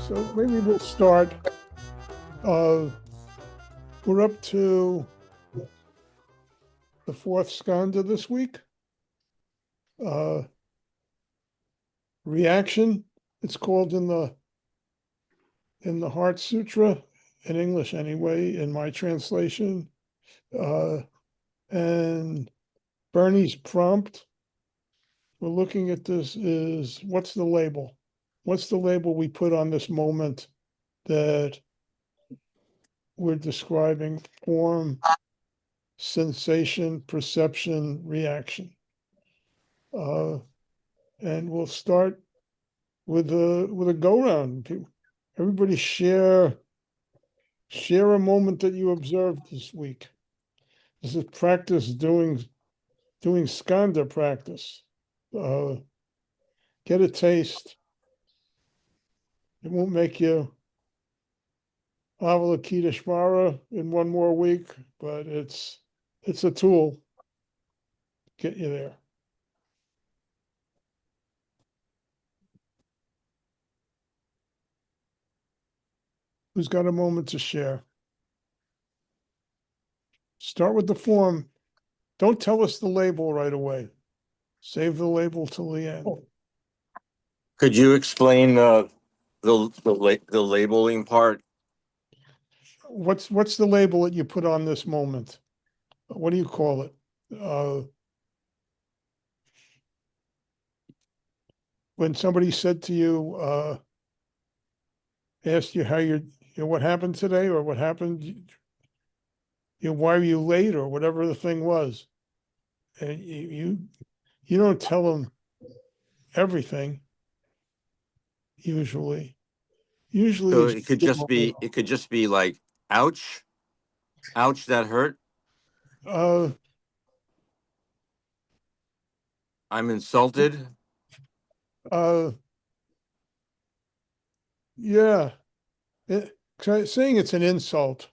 So maybe we'll start. We're up to the fourth skandha this week. Reaction, it's called in the Heart Sutra, in English anyway, in my translation. And Bernie's prompt, we're looking at this, is what's the label? What's the label we put on this moment that we're describing? Form, sensation, perception, reaction. And we'll start with a go round. Everybody share a moment that you observed this week. This is practice doing skandha practice. Get a taste. It won't make you Avalokiteshvara in one more week, but it's a tool to get you there. Who's got a moment to share? Start with the form. Don't tell us the label right away. Save the label till the end. Could you explain the labeling part? What's the label that you put on this moment? What do you call it? When somebody said to you, asked you how what happened today, or what happened, why are you late, or whatever the thing was, and you don't tell them everything. Usually So it could just be like, ouch, that hurt. I'm insulted. Yeah. Saying it's an insult.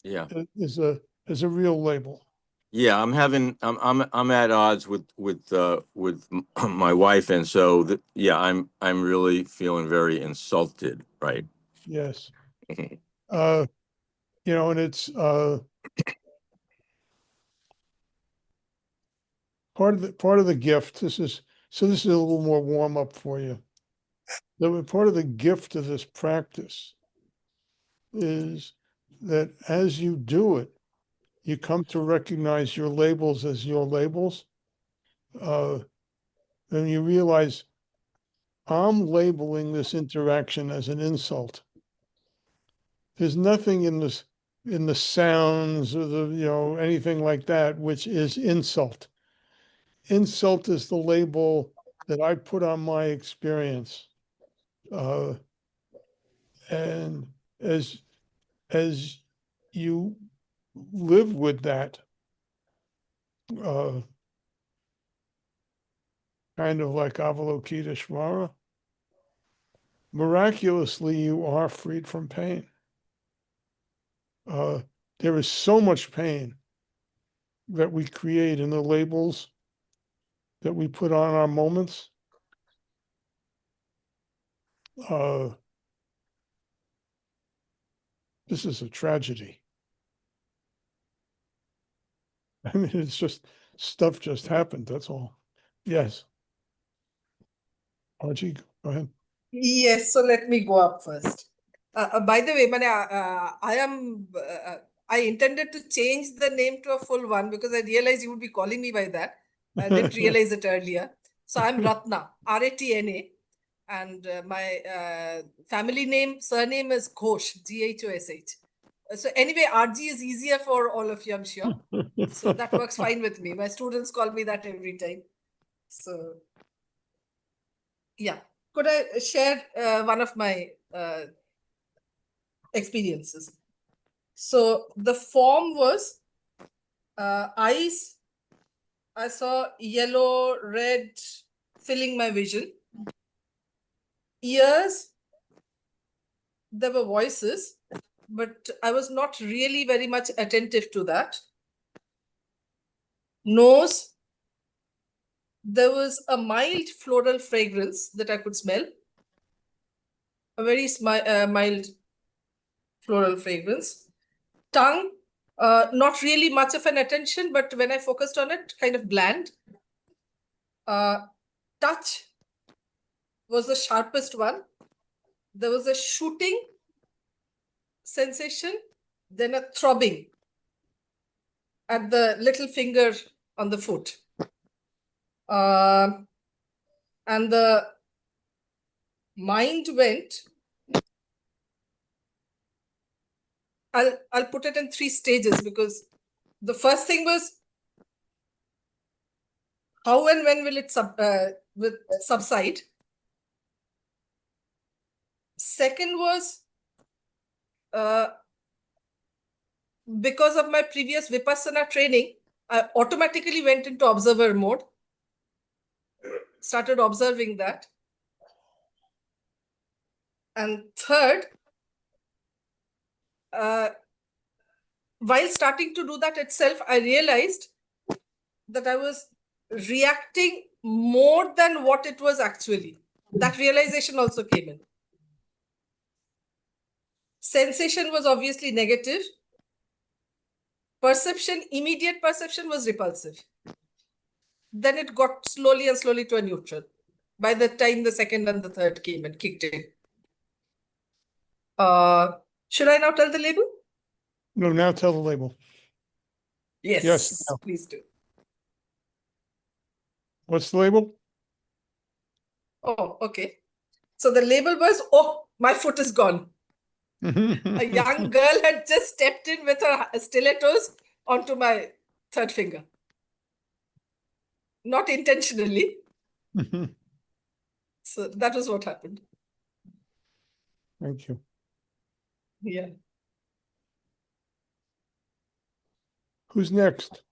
Yeah. Is a real label. Yeah, I'm at odds with my wife, and so I'm really feeling very insulted, right? Yes. And it's part of the gift. This is a little more warm up for you. Part of the gift of this practice is that as you do it, you come to recognize your labels as your labels. And you realize, I'm labeling this interaction as an insult. There's nothing in the sounds or anything like that which is insult. Insult is the label that I put on my experience. And as you live with that, kind of like Avalokiteshvara, miraculously you are freed from pain. There is so much pain that we create in the labels that we put on our moments. This is a tragedy. I mean, it's just stuff just happened. That's all. Yes. Archie, go ahead. Yes, so let me go up first. By the way, I intended to change the name to a full one because I realized you would be calling me by that. I didn't realize it earlier. So I'm Ratna, Ratna, and my family surname is Ghosh, Ghosh. So anyway, RG is easier for all of you, I'm sure. So that works fine with me. My students call me that every time. So yeah. Could I share one of my experiences? So the form was eyes. I saw yellow, red filling my vision. Ears, there were voices, but I was not really very much attentive to that. Nose, there was a mild floral fragrance that I could smell. a very mild floral fragrance. Tongue, not really much of an attention, but when I focused on it, kind of bland. Touch was the sharpest one. There was a shooting sensation, then a throbbing at the little finger on the foot. And the mind went, I'll put it in 3 stages, because the first thing was, how and when will it subside? Second was, because of my previous Vipassana training, I automatically went into observer mode, started observing that. And third, while starting to do that itself, I realized that I was reacting more than what it was actually. That realization also came in. Sensation was obviously negative. Perception, immediate perception was repulsive. Then it got slowly and slowly to a neutral by the time the second and the third came and kicked in. Should I now tell the label? No, now tell the label. Yes, now. please do. What's the label? Oh, okay. So the label was, oh, my foot is gone. A young girl had just stepped in with her stilettos onto my third finger. Not intentionally. So that was what happened. Thank you. Yeah. Who's next?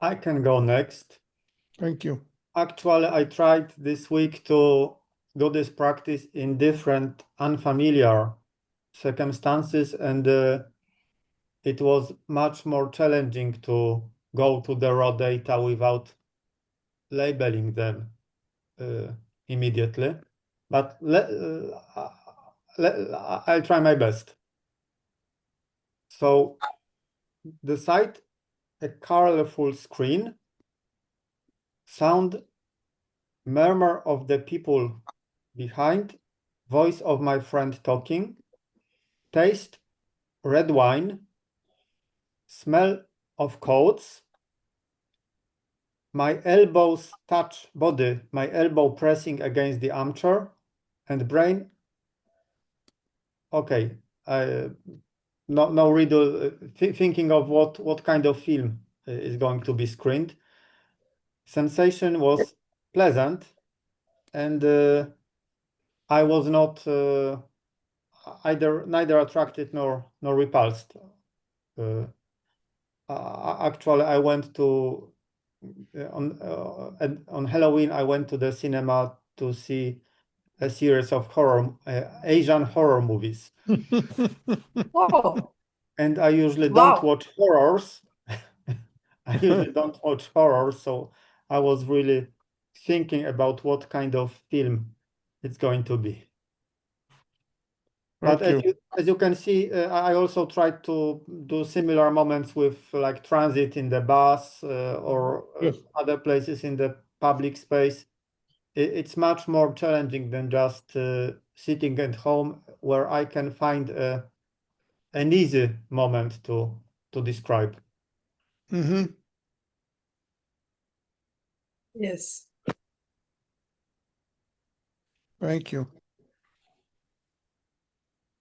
I can go next. Thank you. Actually, I tried this week to do this practice in different unfamiliar circumstances, and it was much more challenging to go to the raw data without labeling them immediately. But I'll try my best. So the site, a colorful screen, sound, murmur of the people behind, voice of my friend talking, taste, red wine, smell of coats, my elbows touch body, my elbow pressing against the armchair, and brain. Okay, no riddle, thinking of what kind of film is going to be screened. Sensation was pleasant, and I was not neither attracted nor repulsed. Actually, I went to on Halloween. I went to the cinema to see a series of Asian horror movies. Oh. And I usually Wow. don't watch horrors. I usually don't watch horrors, so I was really thinking about what kind of film it's going to be. But as you can see, I also tried to do similar moments with like transit in the bus or other places in the public space. It's much more challenging than just sitting at home, where I can find an easy moment to describe. Mm-hmm. Yes. Thank you.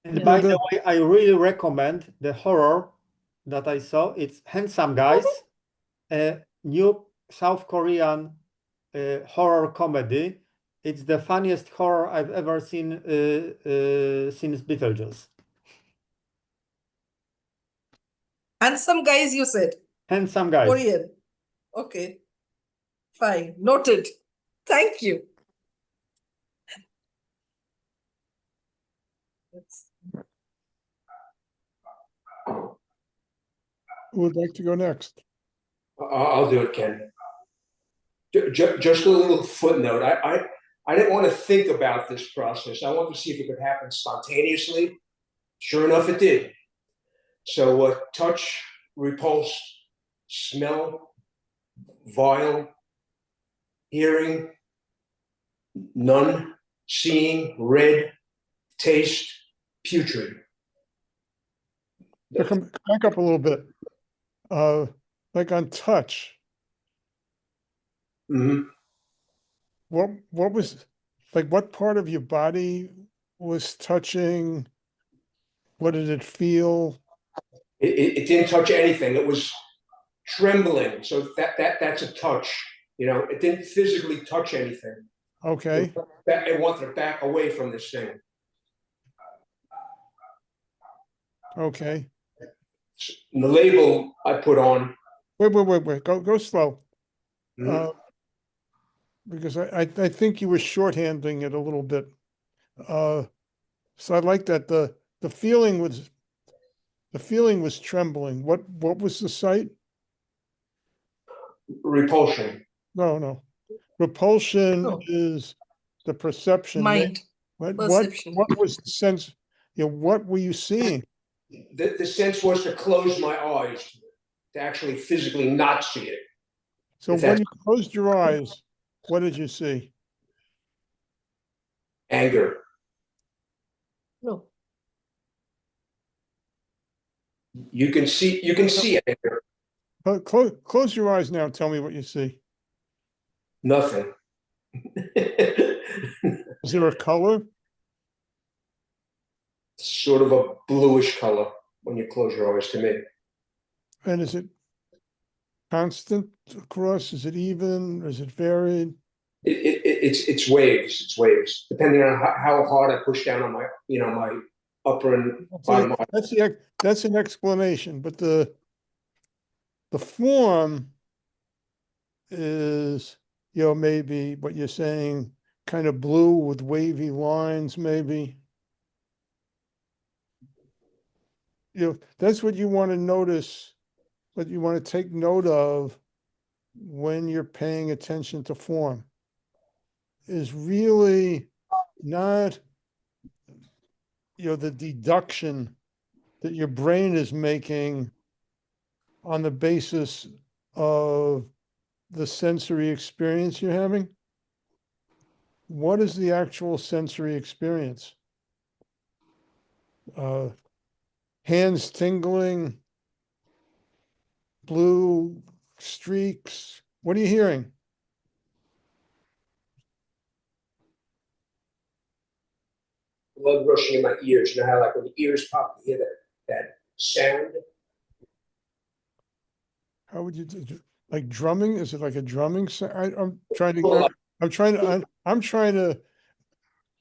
And by the way, I really recommend the horror that I saw. It's Handsome Guys, a new South Korean horror comedy. It's the funniest horror I've ever seen since Beetlejuice. Handsome Guys, you said? Handsome Guys. Korean. Okay. Fine. Noted. Thank you. Who would like to go next? I'll do it, Ken. Just a little footnote. I didn't want to think about this process. I wanted to see if it could happen spontaneously. Sure enough, it did. So touch, repulse, smell, vile, hearing, none, seeing, red, taste, putrid. So come back up a little bit. Like on touch, Mhm. what was, like, what part of your body was touching? What did it feel? It didn't touch anything. It was trembling. So that's a touch. You know, it didn't physically touch anything. Okay, It wanted to back away from this thing. okay. And the label I put on. Wait. Go slow. Mhm. Because I think you were shorthanding it a little bit. So I like that the feeling was trembling. What was the sight? Repulsion. No. Repulsion No. is the perception. Mind. Perception. What was the sense? What were you seeing? The sense was to close my eyes, to actually physically not see it. So If when that's- you closed your eyes, what did you see? Anger. No. You can see anger. Close your eyes now. Tell me what you see. Nothing. Is there a color? Sort of a bluish color when you close your eyes, to me. And is it constant across? Is it even? Is it varied? It's waves. It's waves, depending on how hard I push down on my my upper and bottom eye. That's an explanation, but the form is, maybe what you're saying, kind of blue with wavy lines, maybe. That's what you want to notice, what you want to take note of when you're paying attention to form, is really not, the deduction that your brain is making on the basis of the sensory experience you're having. What is the actual sensory experience? Hands tingling, blue streaks. What are you hearing? Blood rushing in my ears. You know how, like, when the ears pop, you hear that sound. How would you do? Like drumming? Is it like a drumming sound? I'm trying to. Well, I'm trying to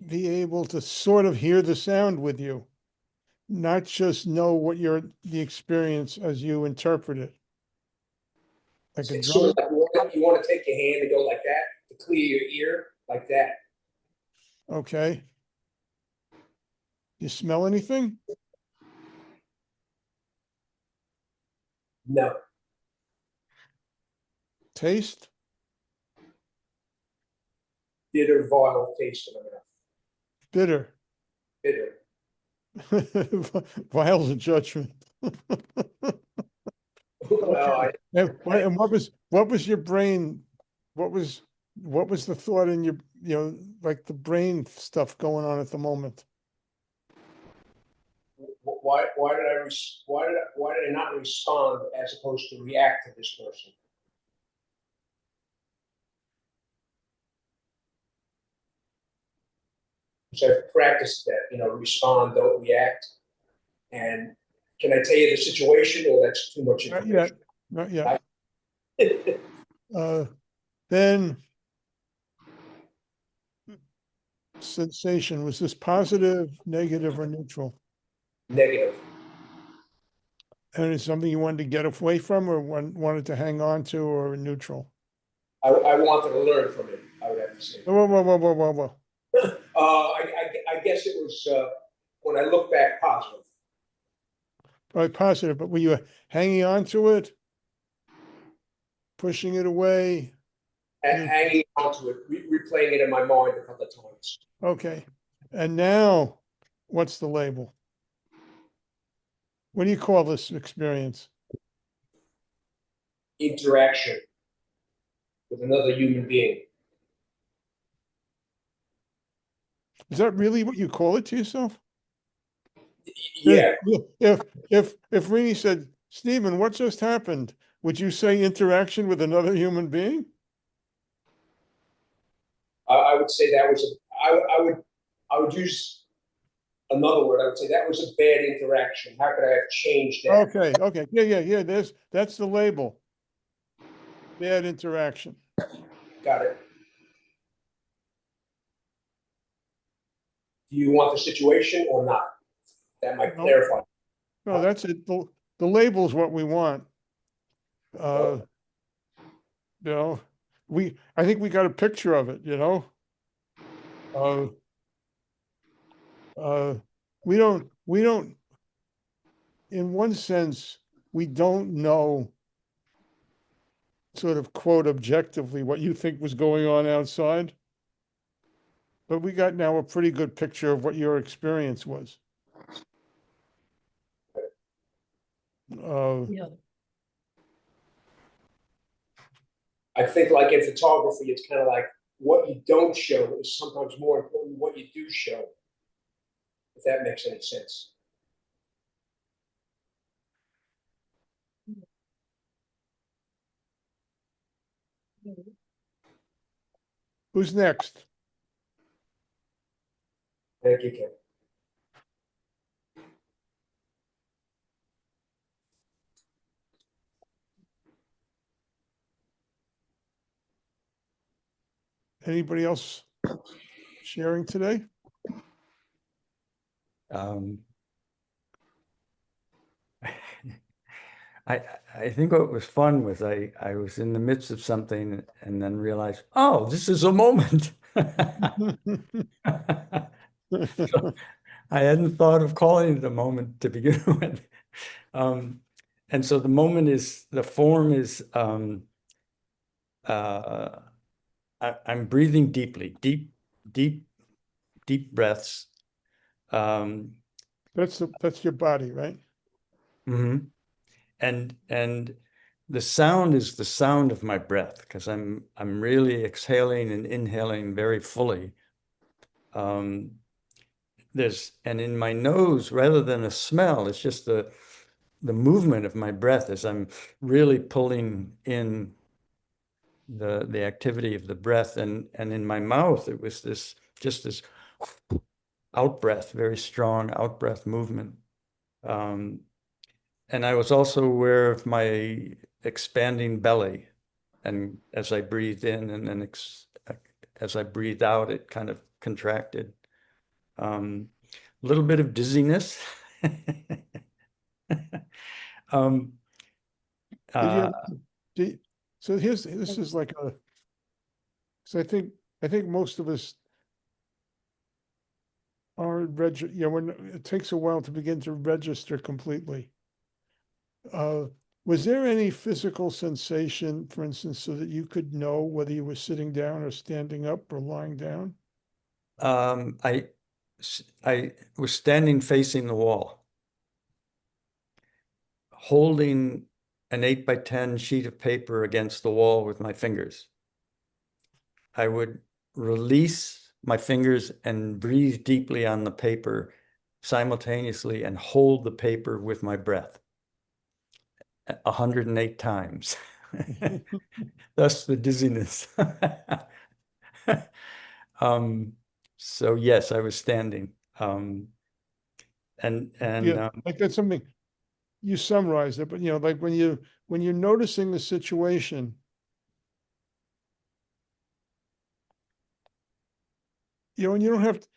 be able to sort of hear the sound with you, not just know what the experience as you interpret it. Like a It's sort drum. of like you want to take your hand and go like that to clear your ear, like that. Okay. You smell anything? No. Taste? Bitter, vile taste in my mouth. Bitter. Bitter. Vials of judgment. Well, And what was your brain? What was the thought in your, like the brain stuff going on at the moment? why did I not respond as opposed to react to this person? So I've practiced that, respond, don't react. And can I tell you the situation, or that's too much information? Not yet. Then sensation, was this positive, negative, or neutral? Negative. And it's something you wanted to get away from, or wanted to hang on to, or neutral? I wanted to learn from it, I would have to say. Whoa. I guess it was, when I look back, positive. probably positive, but were you hanging on to it? Pushing it away? Hanging onto it, replaying it in my mind a couple of times. Okay. And now, what's the label? What do you call this experience? Interaction with another human being. Is that really what you call it to yourself? Yeah, If Rini said, Stephen, what just happened? Would you say interaction with another human being? I would say that was I would use another word. I would say that was a bad interaction. How could I have changed that? Okay. Yeah. That's the label. Bad interaction. Got it. Do you want the situation or not? That might No. clarify. No, that's it. The label is what we want. You know, I think we got a picture of it, you know? We don't, in one sense, we don't know sort of quote objectively what you think was going on outside. But we got now a pretty good picture of what your experience was. Yeah. I think like in photography, it's kind of like what you don't show is sometimes more important than what you do show. If that makes any sense. Who's next? Thank you, Ken. Anybody else sharing today? I think what was fun was I was in the midst of something and then realized, oh, this is a moment. So I hadn't thought of calling it a moment to begin with. And so the moment is, the form is, I'm breathing deeply, deep breaths. That's your body, right? Mm-hmm. And the sound is the sound of my breath, because I'm really exhaling and inhaling very fully. And in my nose, rather than a smell, it's just the movement of my breath as I'm really pulling in the activity of the breath, and in my mouth it was this out breath, very strong out breath movement. And I was also aware of my expanding belly, and as I breathed in and then as I breathed out, it kind of contracted. A little bit of dizziness. So this is like so I think most of us are when it takes a while to begin to register completely. Was there any physical sensation, for instance, so that you could know whether you were sitting down or standing up or lying down? I was standing facing the wall, holding an 8x10 sheet of paper against the wall with my fingers. I would release my fingers and breathe deeply on the paper simultaneously and hold the paper with my breath 108 times. Thus the dizziness. So yes, I was standing. Like that's something you summarized it, but like when you're noticing the situation, and you don't have to,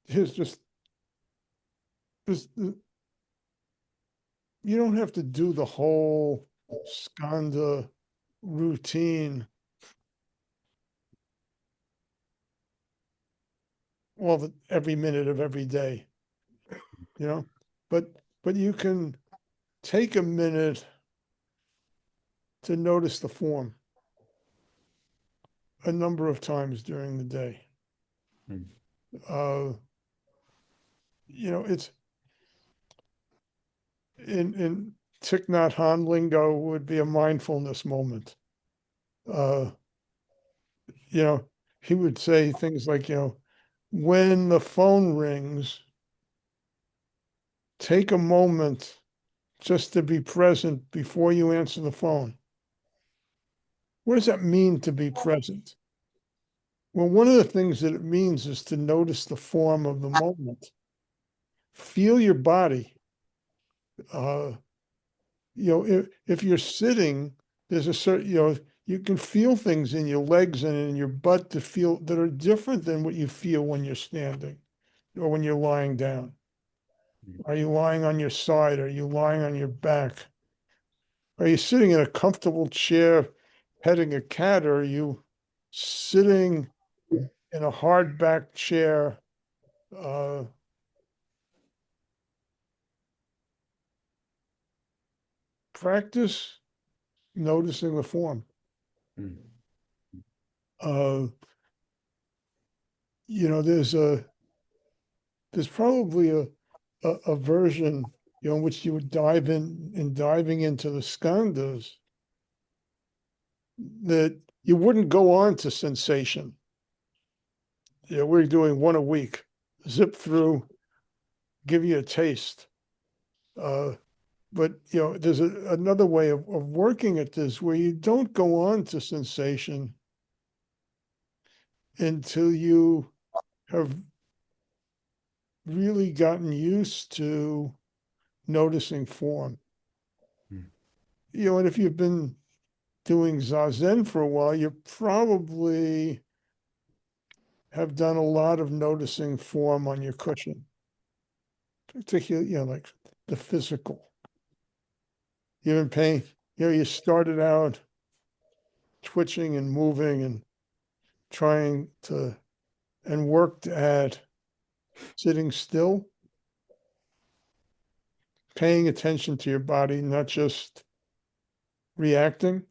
here's just this, you don't have to do the whole Skandha routine every minute of every day, but you can take a minute to notice the form a number of times during the day. Mm. It's in Thich Nhat Hanh lingo would be a mindfulness moment. He would say things like, when the phone rings, take a moment just to be present before you answer the phone. What does that mean to be present? Well, one of the things that it means is to notice the form of the moment. Feel your body. If you're sitting, there's a certain, you can feel things in your legs and in your butt to feel that are different than what you feel when you're standing or when you're lying down. Are you lying on your side? Are you lying on your back? Are you sitting in a comfortable chair petting a cat, or are you sitting in a hard back chair? Practice noticing the form. Mm. There's probably a version, in which you would diving into the skandhas, that you wouldn't go on to sensation. We're doing one a week, zip through, give you a taste. But there's another way of working at this where you don't go on to sensation until you have really gotten used to noticing form. Mm. And if you've been doing Zazen for a while, you probably have done a lot of noticing form on your cushion, particularly, like the physical. You've been paying, you started out twitching and moving and trying to, and worked at sitting still, paying attention to your body, not just reacting.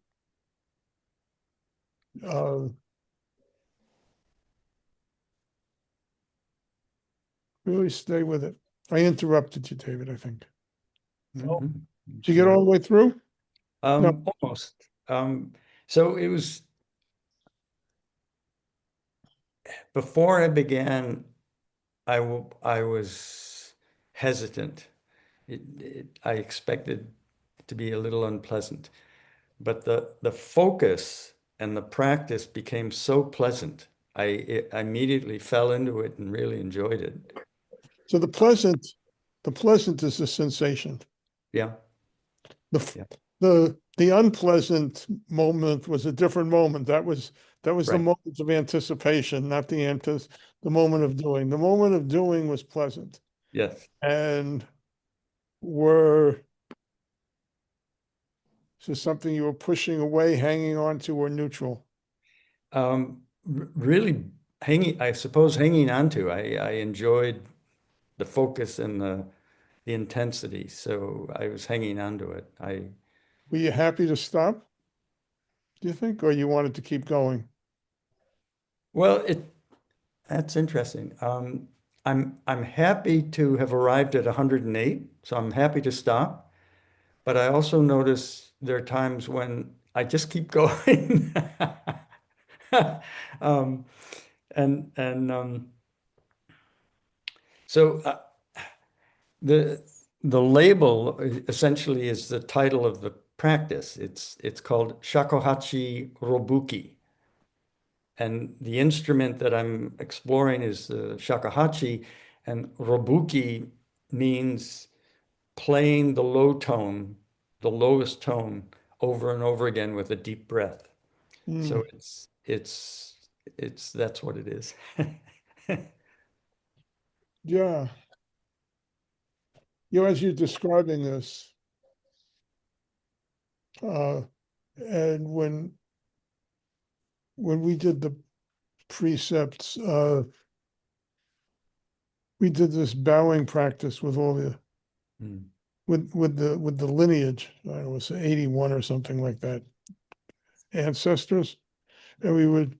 Really stay with it. I interrupted you, David, I think. Mhm. Did you get all the way through? No. Almost. So it was before I began, I was hesitant. I expected it to be a little unpleasant, but the focus and the practice became so pleasant. I immediately fell into it and really enjoyed it. So the pleasant is the sensation. Yeah. The Yeah. the unpleasant moment was a different moment. That was the Right. moment of anticipation, not the moment of doing. The moment of doing was pleasant. Yes. And is this something you were pushing away, hanging on to, or neutral? Really I suppose hanging on to. I enjoyed the focus and the intensity, so I was hanging on to it. Were you happy to stop, do you think, or you wanted to keep going? Well, that's interesting. I'm happy to have arrived at 108, so I'm happy to stop. But I also notice there are times when I just keep going. um, and so the label essentially is the title of the practice. It's called Shakuhachi Robuki. And the instrument that I'm exploring is the shakuhachi, and robuki means playing the low tone, the lowest tone, over and over again with a deep breath. So it's that's what it is. Yeah. As you're describing this, and when we did the precepts, we did this bowing practice with all the with the lineage. I don't know, it was 81 or something like that, ancestors, and we would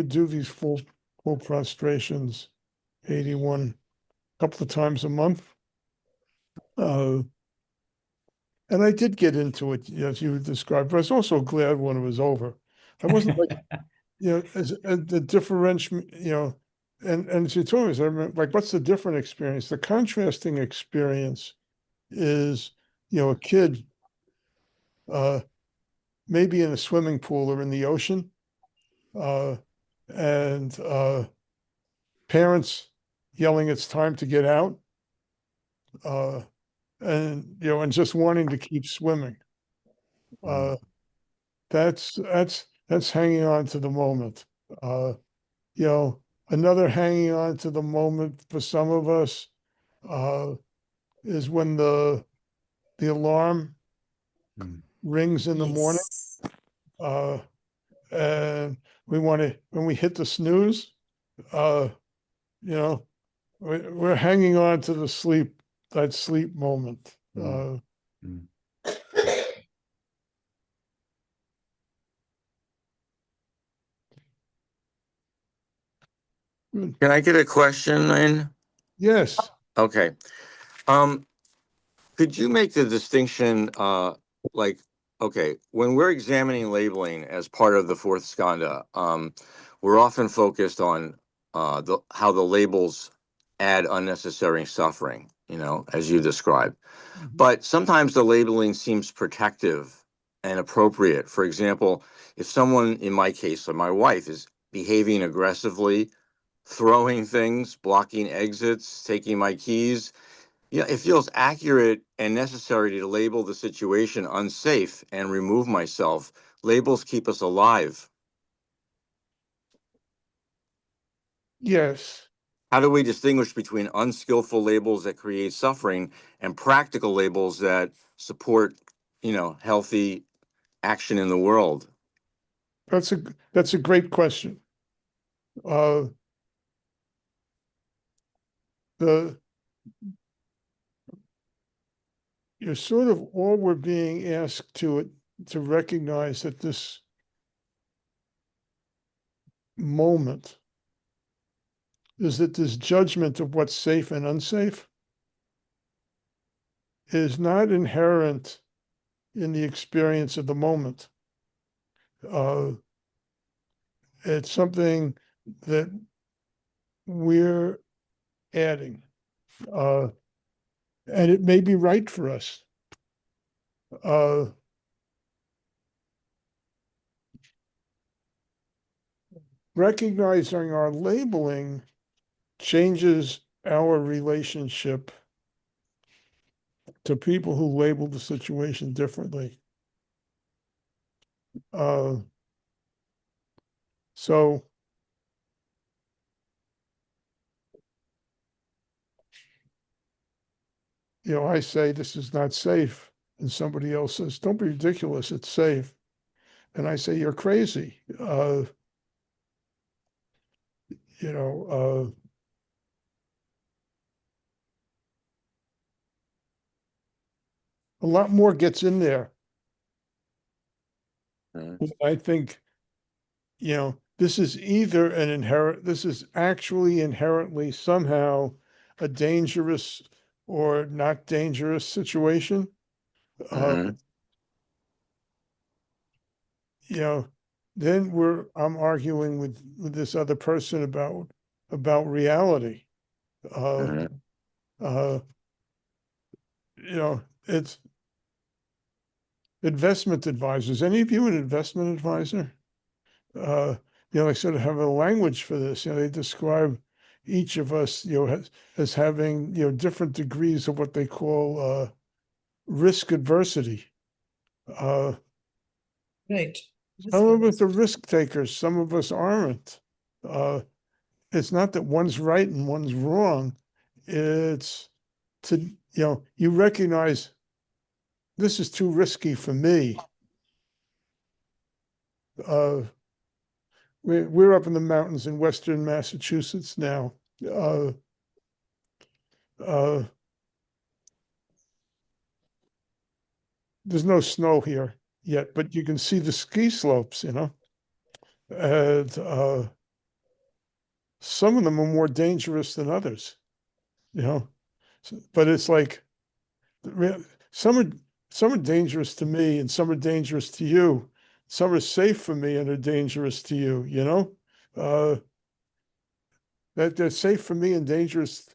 do these full prostrations, 81, a couple of times a month. And I did get into it, as you described, but I was also glad when it was over. I wasn't like, as the differential, and as you told me, I remember, like, what's the different experience? The contrasting experience is, a kid, maybe in a swimming pool or in the ocean, and parents yelling, "It's time to get out," and just wanting to keep swimming. That's hanging on to the moment. Another hanging on to the moment for some of us is when the alarm rings in the morning, Yes. and when we hit the snooze, we're hanging on to that sleep moment. Can I get a question in? Yes. Okay. Could you make the distinction, like, okay, when we're examining labeling as part of the fourth skandha, we're often focused on how the labels add unnecessary suffering, as you described. But sometimes the labeling seems protective and appropriate. For example, if someone, in my case, or my wife, is behaving aggressively, throwing things, blocking exits, taking my keys, it feels accurate and necessary to label the situation unsafe and remove myself. Labels keep us alive. Yes. How do we distinguish between unskillful labels that create suffering and practical labels that support, healthy action in the world? That's a great question. You're sort of all we're being asked to recognize that this moment is that this judgment of what's safe and unsafe is not inherent in the experience of the moment. It's something that we're adding, and it may be right for us. Recognizing our labeling changes our relationship to people who label the situation differently. So I say this is not safe, and somebody else says, "Don't be ridiculous, it's safe." And I say, "You're crazy." A lot more gets in there. I think, this is this is actually inherently somehow a dangerous or not dangerous situation. Then I'm arguing with this other person about reality. It's investment advisors. Any of you an investment advisor? They sort of have a language for this. They describe each of us, as having, different degrees of what they call risk adversity. Right. Some of us are risk takers, some of us aren't. It's not that one's right and one's wrong. It's you recognize this is too risky for me. We're up in the mountains in Western Massachusetts now. there's no snow here yet, but you can see the ski slopes, and some of them are more dangerous than others, but it's like some are dangerous to me and some are dangerous to you. Some are safe for me and are dangerous to you, that they're safe for me and dangerous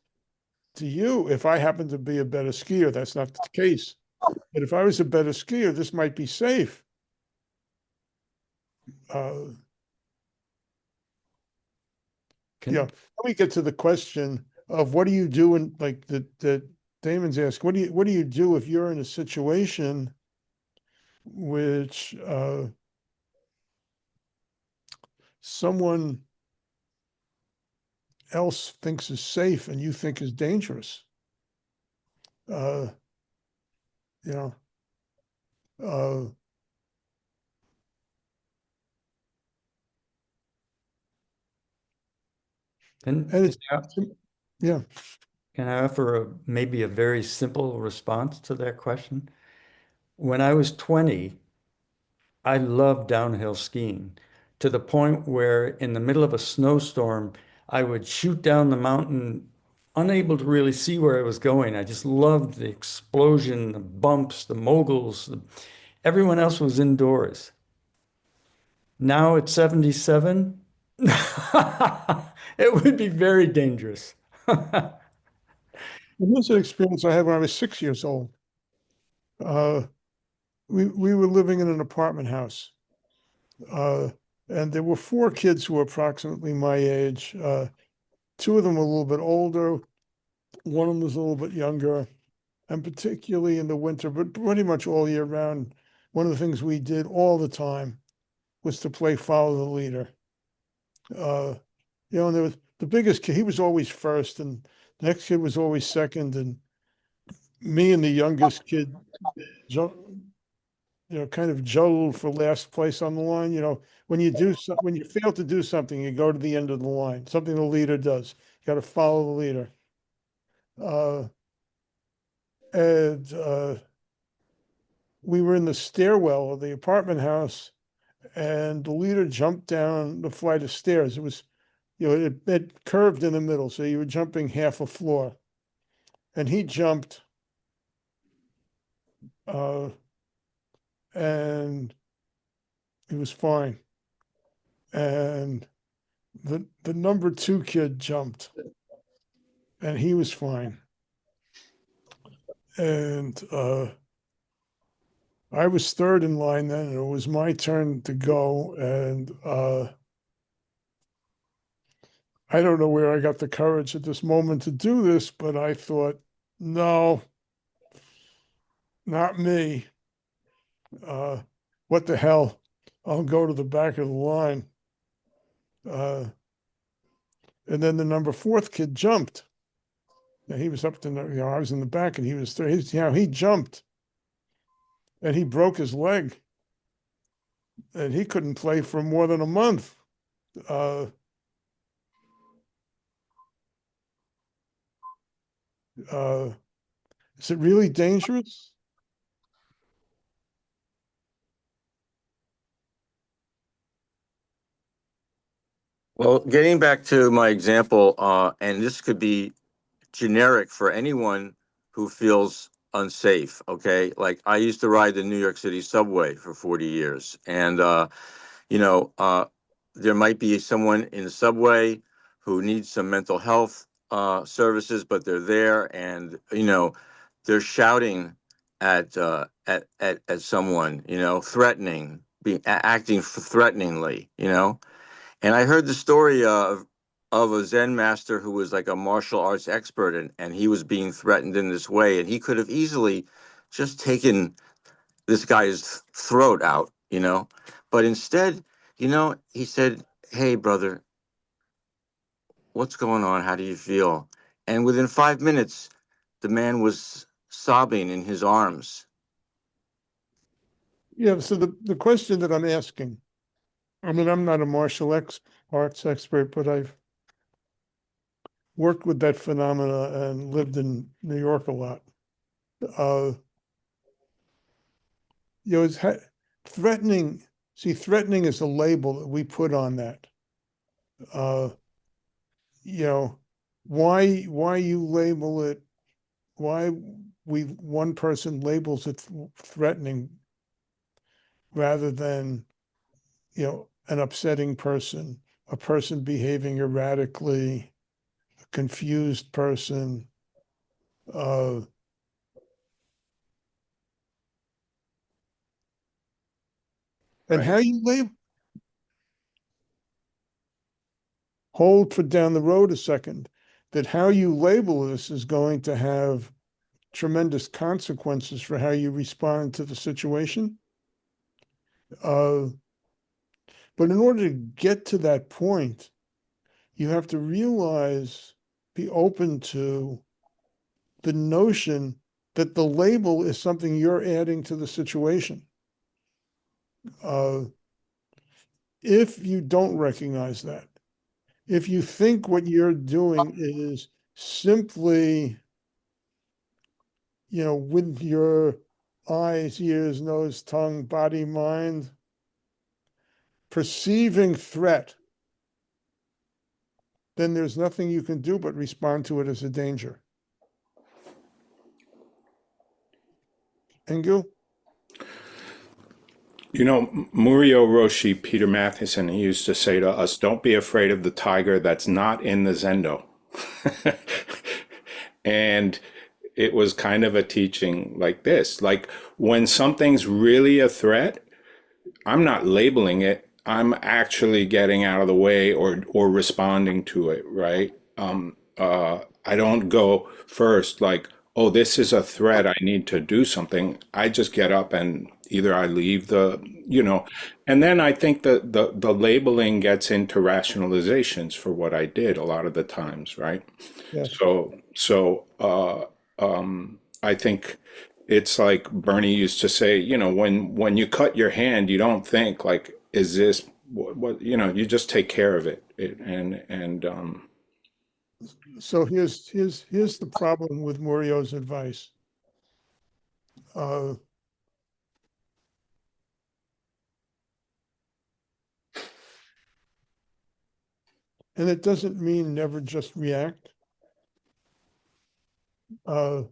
to you if I happen to be a better skier. That's not the case. But if I was a better skier, this might be safe. Let me get to the question of what do you do in like that Damon's asked, what do you do if you're in a situation which someone else thinks is safe and you think is dangerous? Uh, And and it's, yeah. can I offer maybe a very simple response to that question? When I was 20, I loved downhill skiing to the point where in the middle of a snowstorm, I would shoot down the mountain, unable to really see where I was going. I just loved the explosion, the bumps, the moguls. Everyone else was indoors. Now at 77, it would be very dangerous. And this is an experience I had when I was 6 years old. We were living in an apartment house, and there were 4 kids who were approximately my age. 2 of them were a little bit older, one of them was a little bit younger, and particularly in the winter, but pretty much all year round, one of the things we did all the time was to play follow the leader. And there was the biggest kid, he was always first, and the next kid was always second, and me and the youngest kid, kind of juggled for last place on the line. When you fail to do something, you go to the end of the line, something the leader does. You got to follow the leader. And we were in the stairwell of the apartment house, and the leader jumped down the flight of stairs. It was, it curved in the middle, so you were jumping half a floor. And he jumped, and he was fine. And the number 2 kid jumped, and he was fine. And I was third in line then, and it was my turn to go. And I don't know where I got the courage at this moment to do this, but I thought, no, not me. What the hell? I'll go to the back of the line. And then the number 4th kid jumped. And he was up to, I was in the back, and he was third. He jumped, and he broke his leg, and he couldn't play for more than a month. Is it really dangerous? Well, getting back to my example, and this could be generic for anyone who feels unsafe. Okay. Like I used to ride the New York City subway for 40 years. And, there might be someone in the subway who needs some mental health services, but they're there and, they're shouting at someone, threatening, acting threateningly, And I heard the story of a Zen master who was like a martial arts expert, and he was being threatened in this way, and he could have easily just taken this guy's throat out, but instead, he said, "Hey, brother, what's going on? How do you feel?" And within 5 minutes, the man was sobbing in his arms. Yeah, so the question that I'm asking, I mean, I'm not a martial arts expert, but I've worked with that phenomena and lived in New York a lot. it's threatening. See, threatening is a label that we put on that. You know, why you label it, why one person labels it threatening rather than, an upsetting person, a person behaving erratically, a confused person, and Right. how you label, hold for down the road a second, that how you label this is going to have tremendous consequences for how you respond to the situation. But in order to get to that point, you have to realize, be open to the notion that the label is something you're adding to the situation. If you don't recognize that, if you think what you're doing is simply, with your eyes, ears, nose, tongue, body, mind, perceiving threat, then there's nothing you can do but respond to it as a danger. Engel? You know, Murio Roshi, Peter Matheson, he used to say to us, don't be afraid of the tiger that's not in the Zendo. And it was kind of a teaching like this. Like when something's really a threat, I'm not labeling it. I'm actually getting out of the way or responding to it, right? I don't go first like, oh, this is a threat. I need to do something. I just get up and either I leave and then I think that the labeling gets into rationalizations for what I did a lot of the times, right? Yes. I think it's like Bernie used to say, when you cut your hand, you don't think like, is this what you just take care of it. So here's the problem with Murio's advice. And it doesn't mean never just react. But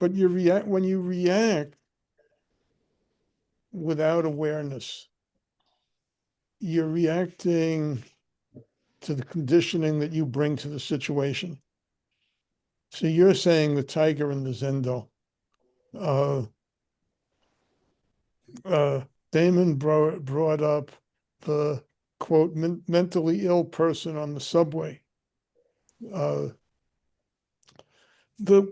when you react without awareness, you're reacting to the conditioning that you bring to the situation. So you're saying the tiger and the Zendo. Damon brought up the quote mentally ill person on the subway. The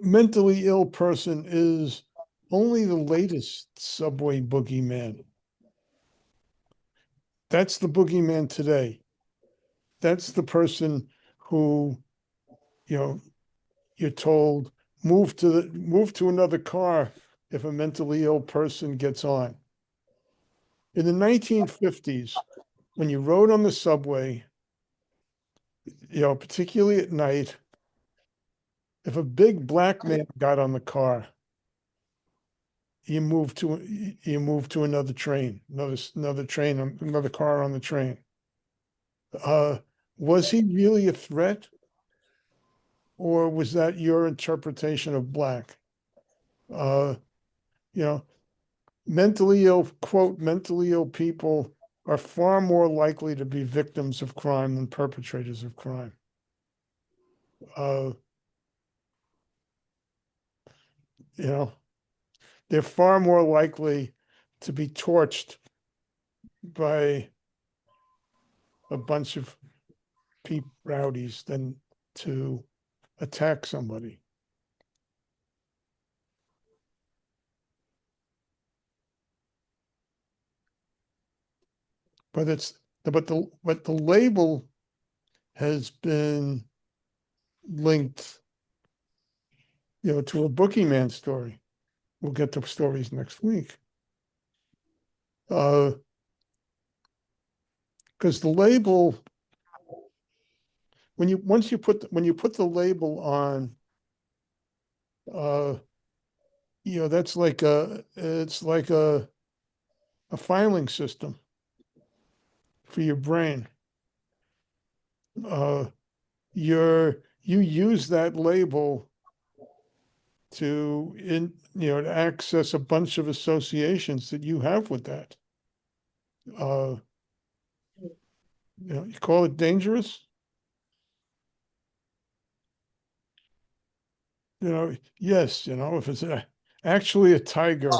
mentally ill person is only the latest subway boogeyman. That's the boogeyman today. That's the person who, you're told move to another car if a mentally ill person gets on. In the 1950s, when you rode on the subway, particularly at night, if a big black man got on the car, you move to another train, another car on the train. Was he really a threat? Or was that your interpretation of black? Mentally ill people are far more likely to be victims of crime than perpetrators of crime. They're far more likely to be torched by a bunch of rowdies than to attack somebody. But the label has been linked, to a boogeyman story. We'll get to stories next week. Because the label, when you put the label on you know, that's like it's like a filing system for your brain. You use that label to to access a bunch of associations that you have with that. You call it dangerous. Yes, if it's actually a tiger,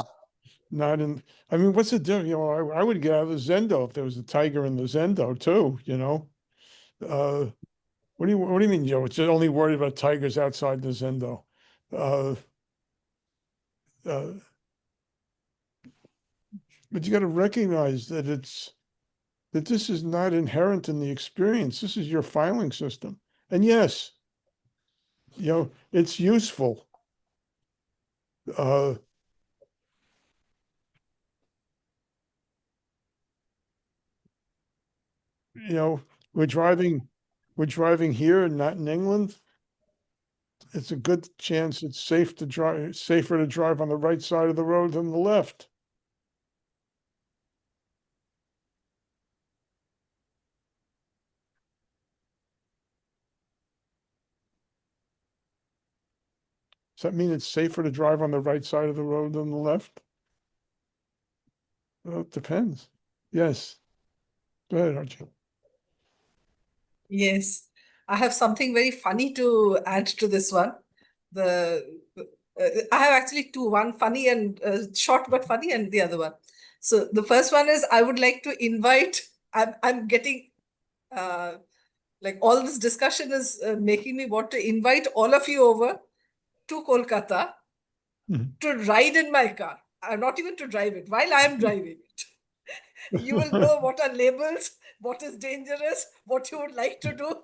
not in. I mean, what's the difference? I would get out of the Zendo if there was a tiger in the Zendo too. What do you mean, Joe? It's only worried about tigers outside the Zendo. Uh, uh, but you got to recognize that this is not inherent in the experience. This is your filing system. And yes, it's useful. We're driving here, not in England. It's a good chance it's safer to drive on the right side of the road than the left. Does that mean it's safer to drive on the right side of the road than the left? Well, it depends. Yes. Go ahead, Archie. Yes, I have something very funny to add to this one. I have actually two, one funny and short but funny, and the other one. So the first one is I would like to invite. I'm getting like all this discussion is making me want to invite all of you over to Kolkata to ride in my car. Not even to drive it, while I am driving it. You will know what are labels, what is dangerous, what you would like to do,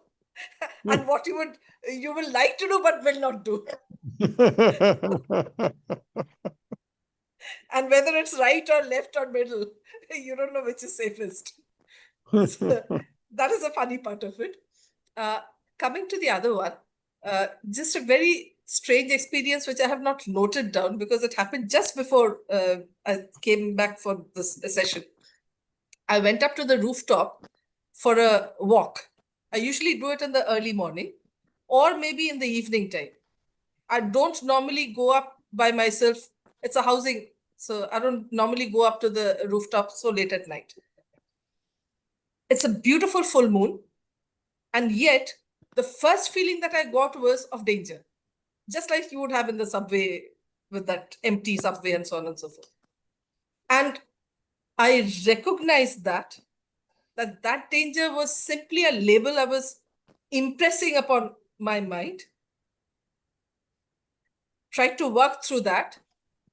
and what you will like to do but will not do. And whether it's right or left or middle, you don't know which is safest. So that is a funny part of it. Coming to the other one, just a very strange experience which I have not noted down because it happened just before I came back for this session. I went up to the rooftop for a walk. I usually do it in the early morning or maybe in the evening time. I don't normally go up by myself. It's a housing, so I don't normally go up to the rooftop so late at night. It's a beautiful full moon. And yet, the first feeling that I got was of danger, just like you would have in the subway with that empty subway and so on and so forth. And I recognized that danger was simply a label I was impressing upon my mind. Tried to work through that.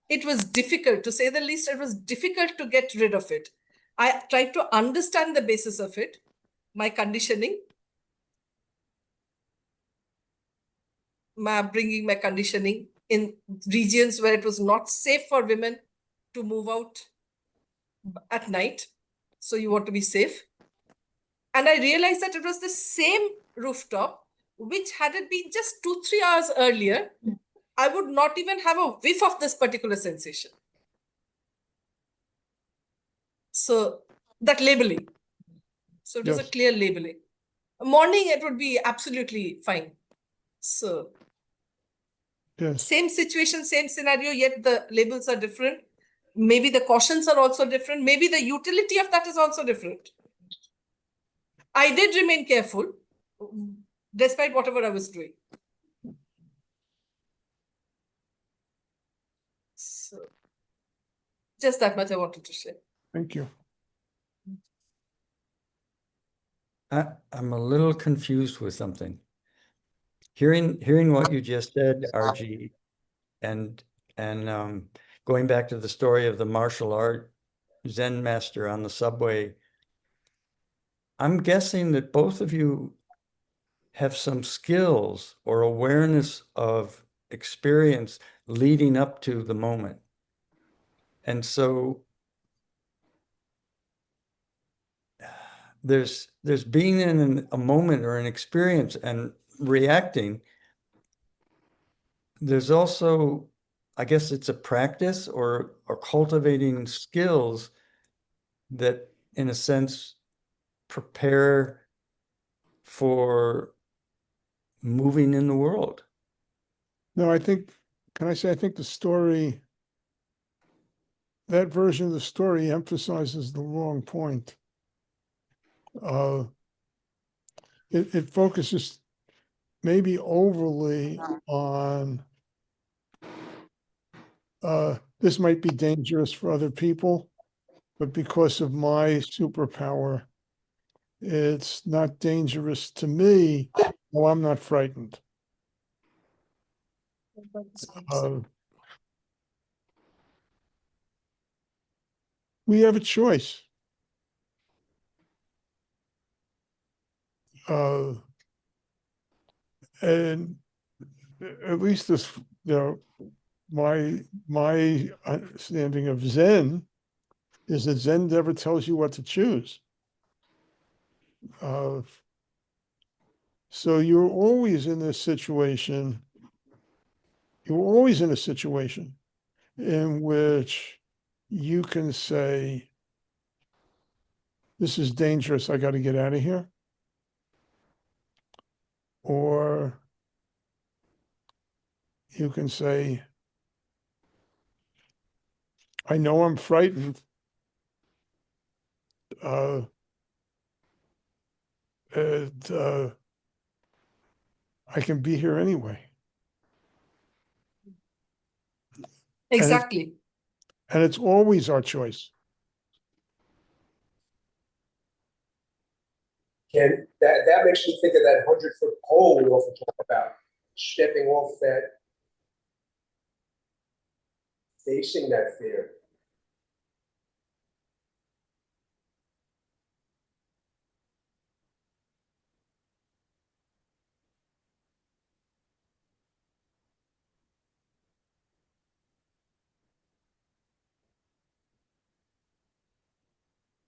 It was difficult, to say the least. It was difficult to get rid of it. I tried to understand the basis of it, my conditioning, my upbringing, my conditioning in regions where it was not safe for women to move out at night. So you want to be safe. And I realized that it was the same rooftop, which had it been just 2-3 hours earlier, I would not even have a whiff of this particular sensation. So that labeling. So it was a clear labeling. Morning, it would be absolutely fine. So same situation, same scenario, yet the labels are different. Maybe the cautions are also different. Maybe the utility of that is also different. I did remain careful despite whatever I was doing. So just that much I wanted to share. Thank you. I'm a little confused with something. Hearing what you just said, RG, and going back to the story of the martial art Zen master on the subway, I'm guessing that both of you have some skills or awareness of experience leading up to the moment. And so there's being in a moment or an experience and reacting. There's also I guess it's a practice or cultivating skills that, in a sense, prepare for moving in the world. No, I think, can I say, I think the story, that version of the story emphasizes the wrong point. It focuses maybe overly on, this might be dangerous for other people, but because of my superpower, it's not dangerous to me. Well, I'm not frightened. We have a choice. And at least this, my understanding of Zen is that Zen never tells you what to choose. So you're always in this situation. You're always in a situation in which you can say, this is dangerous, I got to get out of here. Or you can say, I know I'm frightened. And I can be here anyway. Exactly. And it's always our choice. Ken, that makes me think of that 100-foot pole we often talk about, stepping off that, facing that fear.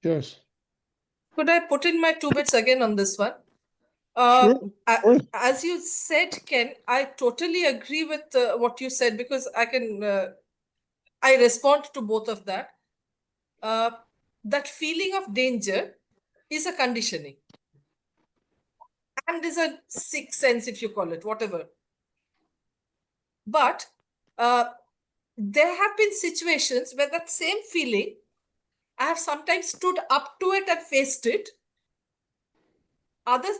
Yes. Could I put in my 2 bits again on this one? Sure. As you said, Ken, I totally agree with what you said, because I respond to both of that. That feeling of danger is a conditioning and is a sixth sense, if you call it, whatever. But there have been situations where that same feeling, I have sometimes stood up to it and faced it. Other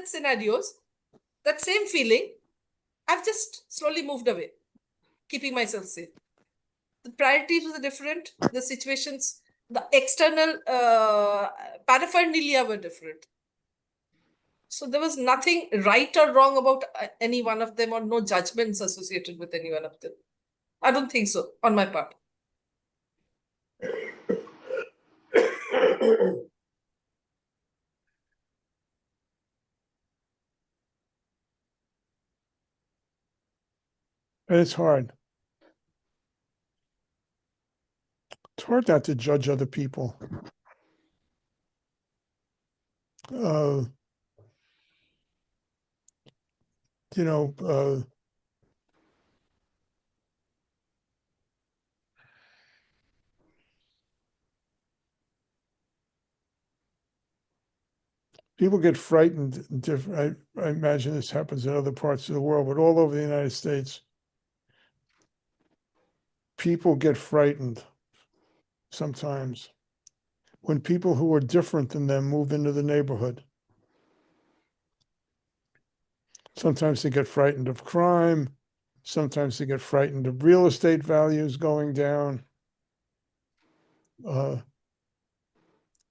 scenarios, that same feeling, I've just slowly moved away, keeping myself safe. The priorities were different. The situations, the external paraphernalia were different. So there was nothing right or wrong about any one of them, or no judgments associated with any one of them. I don't think so, on my part. And it's hard. It's hard not to judge other people. You know, people get frightened. I imagine this happens in other parts of the world, but all over the United States, people get frightened sometimes when people who are different than them move into the neighborhood. Sometimes they get frightened of crime. Sometimes they get frightened of real estate values going down.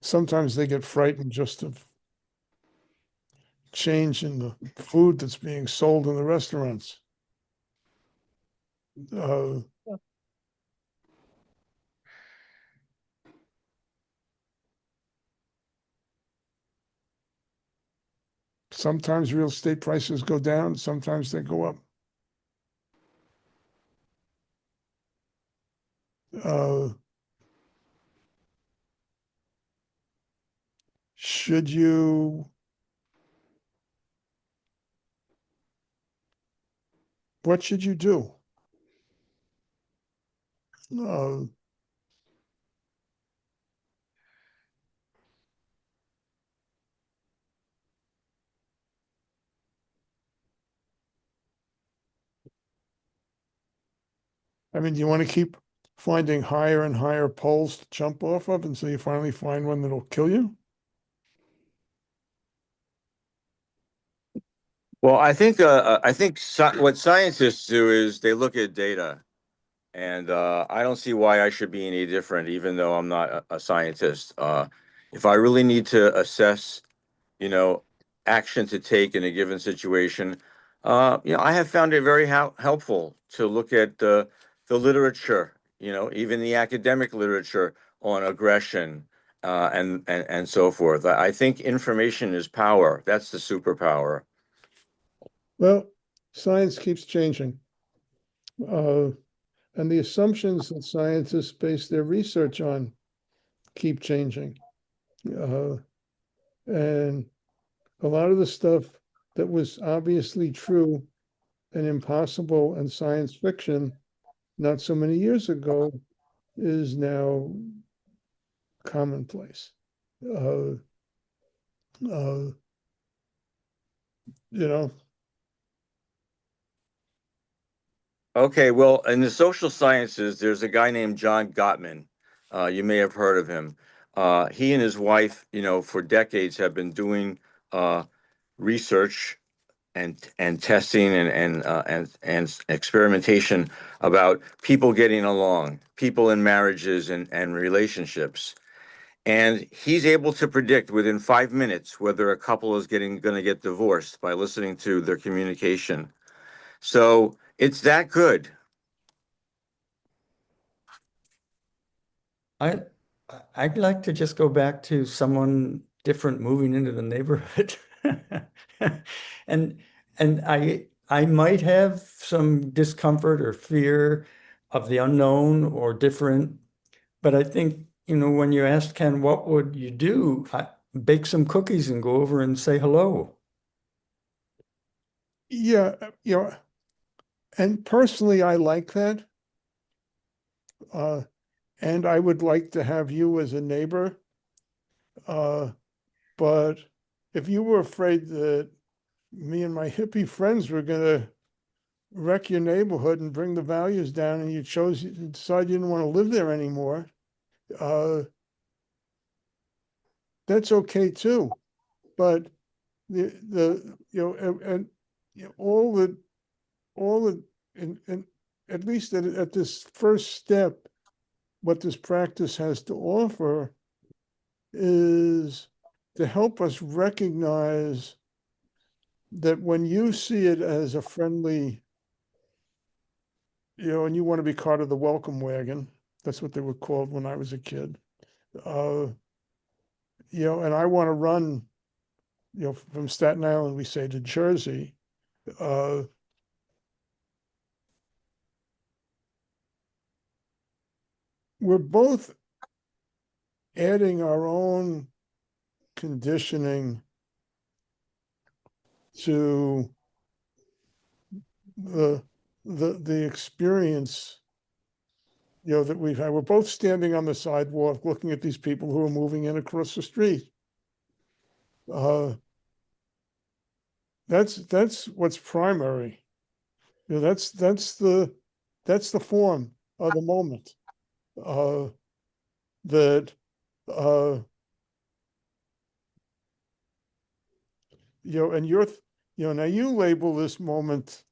Sometimes they get frightened just of change in the food that's being sold in the restaurants. Sometimes real estate prices go down, sometimes they go up. Should you, what should you do? Uh, I mean, do you want to keep finding higher and higher poles to jump off of until you finally find one that'll kill you? Well, I think what scientists do is they look at data, and I don't see why I should be any different, even though I'm not a scientist. If I really need to assess, you know, action to take in a given situation, I have found it very helpful to look at the literature, even the academic literature on aggression, and so forth. I think information is power. That's the superpower. Well, science keeps changing. And the assumptions that scientists base their research on keep changing. And a lot of the stuff that was obviously true and impossible and science fiction not so many years ago is now commonplace. Uh, uh, you know, Okay, well, in the social sciences, there's a guy named John Gottman. You may have heard of him. He and his wife, for decades have been doing research and testing and experimentation about people getting along, people in marriages and relationships. And he's able to predict within 5 minutes whether a couple is going to get divorced by listening to their communication. So it's that good. I I'd like to just go back to someone different moving into the neighborhood. And I might have some discomfort or fear of the unknown or different, but I think, when you asked Ken, what would you do? Bake some cookies and go over and say hello. yeah, and personally, I like that. And I would like to have you as a neighbor. But if you were afraid that me and my hippie friends were going to wreck your neighborhood and bring the values down, and you decide you didn't want to live there anymore, that's okay too. But and all the and at least at this first step, what this practice has to offer is to help us recognize that when you see it as a friendly, and you want to be part of the welcome wagon, that's what they were called when I was a kid. And I want to run, from Staten Island, we say, to Jersey. We're both adding our own conditioning to the experience that we've had. We're both standing on the sidewalk looking at these people who are moving in across the street. That's what's primary. That's the form of the moment. That and now you label this moment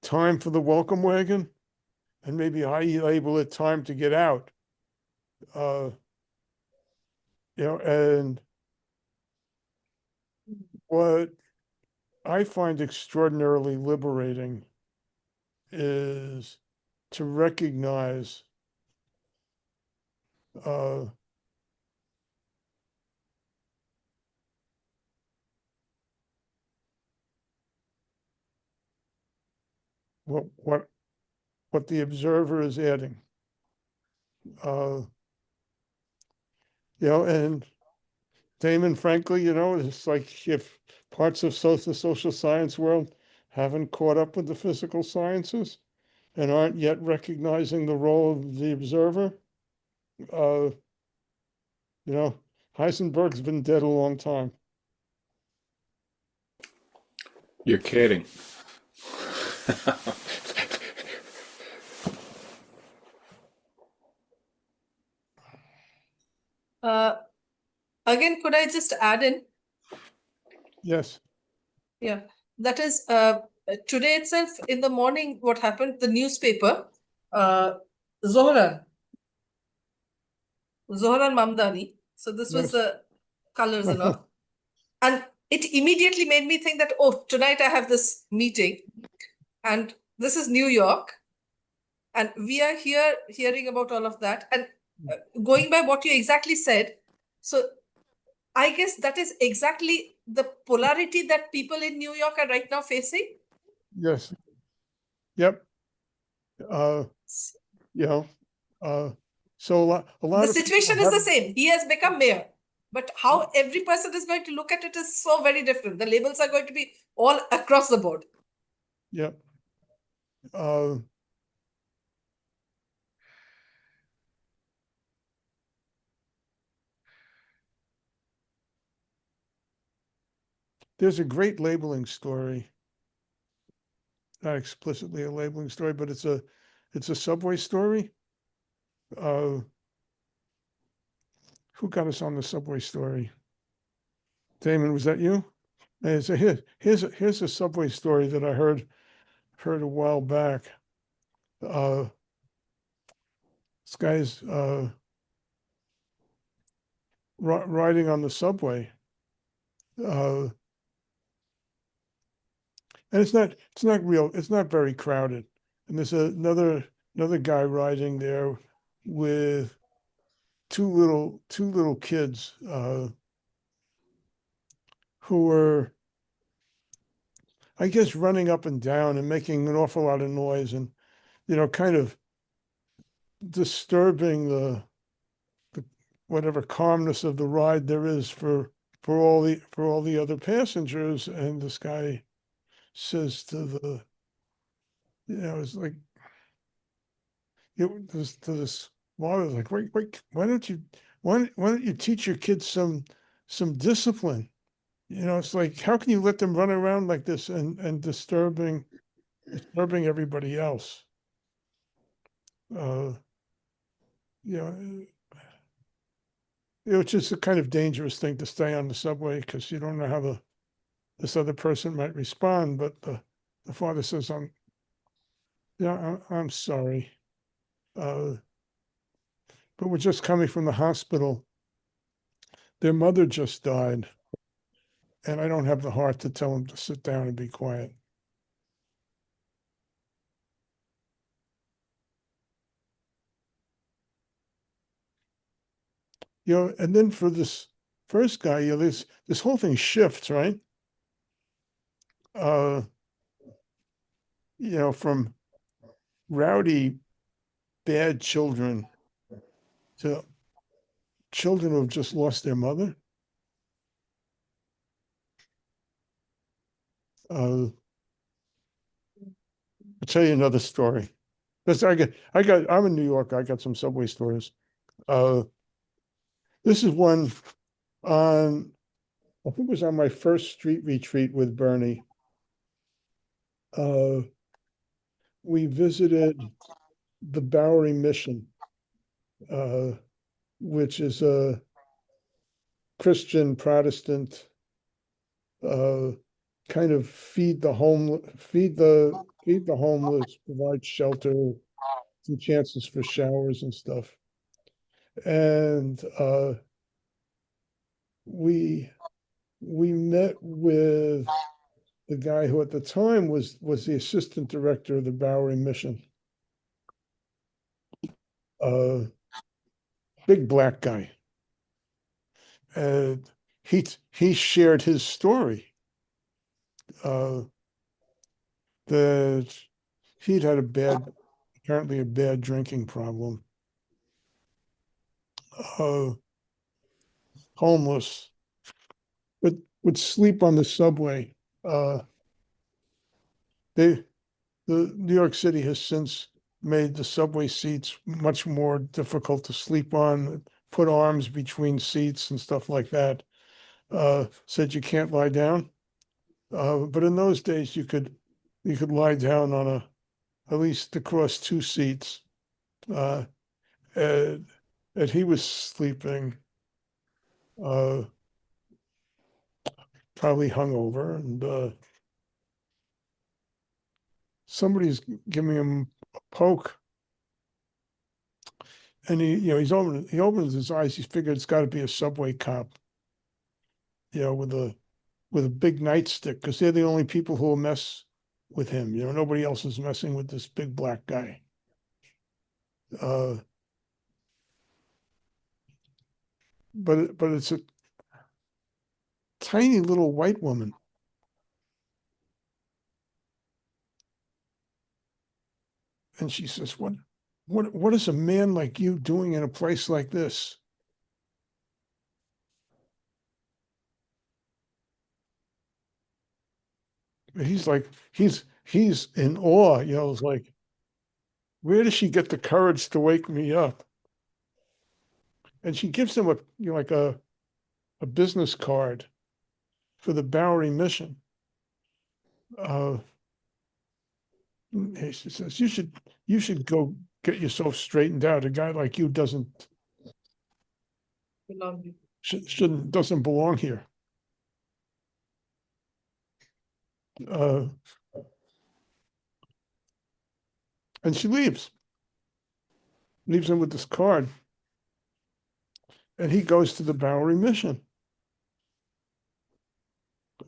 time for the welcome wagon, and maybe I label it time to get out. And what I find extraordinarily liberating is to recognize what the observer is adding. And Damon, frankly, it's like if parts of the social science world haven't caught up with the physical sciences, and aren't yet recognizing the role of the observer. You know, Heisenberg's been dead a long time. You're kidding. Again, could I just add in? Yes. Yeah, that is today itself in the morning, what happened? The newspaper, Zohran Mamdani. So this was Yes. the colors and all. And it immediately made me think that, oh, tonight I have this meeting. And this is New York. And we are here hearing about all of that. And going by what you exactly said, so I guess that is exactly the polarity that people in New York are right now facing. Yes. Yep. You know, so a lot The of people situation is the haven't- same. He has become mayor. But how every person is going to look at it is so very different. The labels are going to be all across the board. Yep. There's a great labeling story. Not explicitly a labeling story, but it's a subway story. Who got us on the subway story? Damon, was that you? And so here's a subway story that I heard a while back. This guy's riding on the subway. And it's not very crowded. And there's another guy riding there with two little kids who were, I guess, running up and down and making an awful lot of noise and, kind of disturbing the whatever calmness of the ride there is for all the other passengers. And this guy says to it's like, to this mother, like, wait, why don't you teach your kids some discipline? It's like, how can you let them run around like this and disturbing everybody else? It's just a kind of dangerous thing to stay on the subway because you don't know how this other person might respond. But the father says, I'm sorry. But we're just coming from the hospital. Their mother just died. And I don't have the heart to tell them to sit down and be quiet. And then for this first guy, this whole thing shifts, right? From rowdy, bad children to children who have just lost their mother. I'll tell you another story. Because I'm in New York. I got some subway stories. This is one on, I think it was on my first street retreat with Bernie. We visited the Bowery Mission, which is a Christian Protestant kind of feed the homeless, provide shelter, some chances for showers and stuff. And we met with the guy who at the time was the assistant director of the Bowery Mission. Big black guy. And he shared his story that he'd had apparently a bad drinking problem. Homeless, would sleep on the subway. The the New York City has since made the subway seats much more difficult to sleep on, put arms between seats and stuff like that. Said you can't lie down. But in those days, you could lie down on at least across two seats. And he was sleeping, probably hungover, and somebody's giving him a poke. And he opens his eyes. He figured it's got to be a subway cop, with a big nightstick, because they're the only people who will mess with him. Nobody else is messing with this big black guy. But it's a tiny little white woman. And she says, what is a man like you doing in a place like this? He's like, he's in awe, it's like, where does she get the courage to wake me up? And she gives him a business card for the Bowery mission. She says, you should go get yourself straightened out. A guy like you doesn't belong here. And she leaves him with this card. And he goes to the Bowery mission.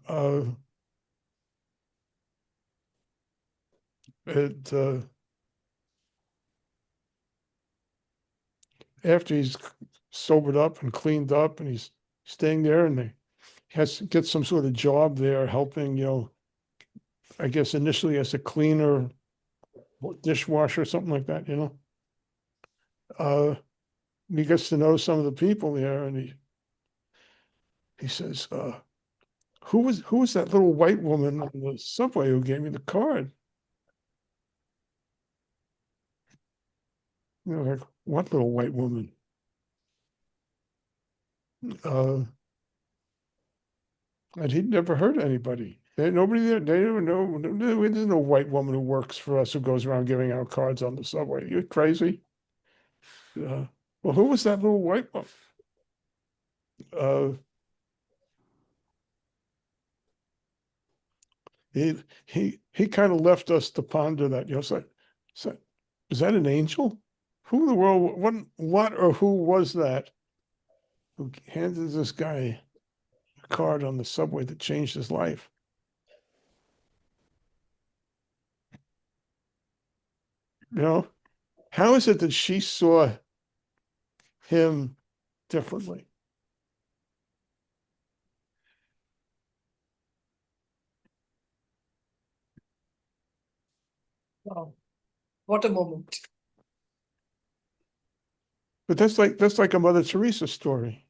After he's sobered up and cleaned up, and he's staying there, and he has to get some sort of job there, helping, I guess initially as a cleaner, dishwasher, something like that, he gets to know some of the people there, and he says, who was that little white woman on the subway who gave me the card? Like, what little white woman? And he'd never heard anybody. Nobody there. They never know. There's no white woman who works for us who goes around giving out cards on the subway. You're crazy. Well, who was that little white woman? He kind of left us to ponder that. Is that an angel? Who in the world? What or who was that who handed this guy a card on the subway that changed his life? How is it that she saw him differently? Wow. What a moment. But that's like a Mother Teresa story.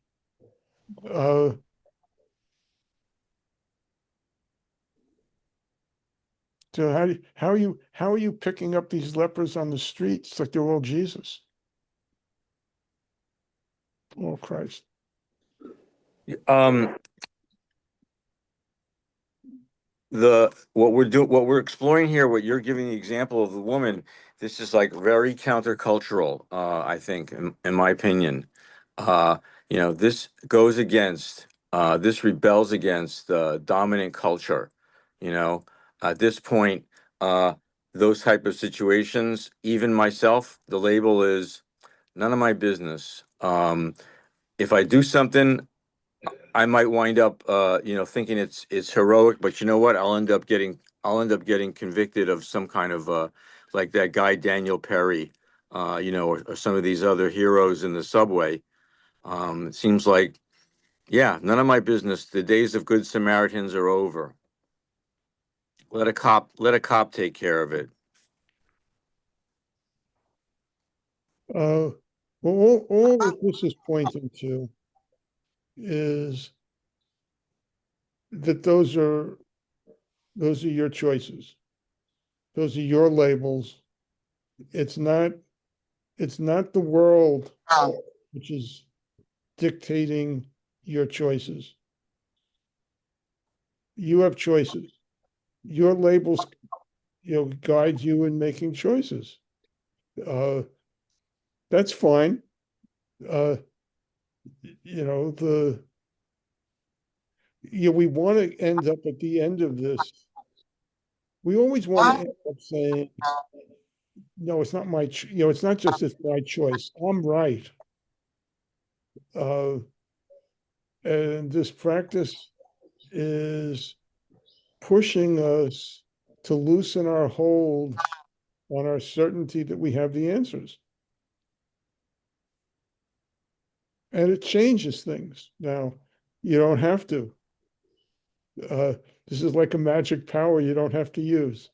So how are you picking up these lepers on the streets like they're all Jesus? Oh Christ. What we're exploring here, what you're giving the example of the woman, this is like very countercultural, I think, in my opinion. This goes against, this rebels against the dominant culture. At this point, those type of situations, even myself, the label is none of my business. If I do something, I might wind up, thinking it's heroic, but you know what? I'll end up getting convicted of some kind of, like that guy Daniel Perry, or some of these other heroes in the subway. It seems like, yeah, none of my business. The days of good Samaritans are over. Let a cop take care of it. Well, all that this is pointing to is that those are your choices. Those are your labels. It's not the world which is dictating your choices. You have choices. Your labels, guide you in making choices. That's fine. We want to end up at the end of this. We always want to end up saying, no, it's not my, it's not just it's my choice. I'm right. And this practice is pushing us to loosen our hold on our certainty that we have the answers. And it changes things. Now, you don't have to. This is like a magic power you don't have to use.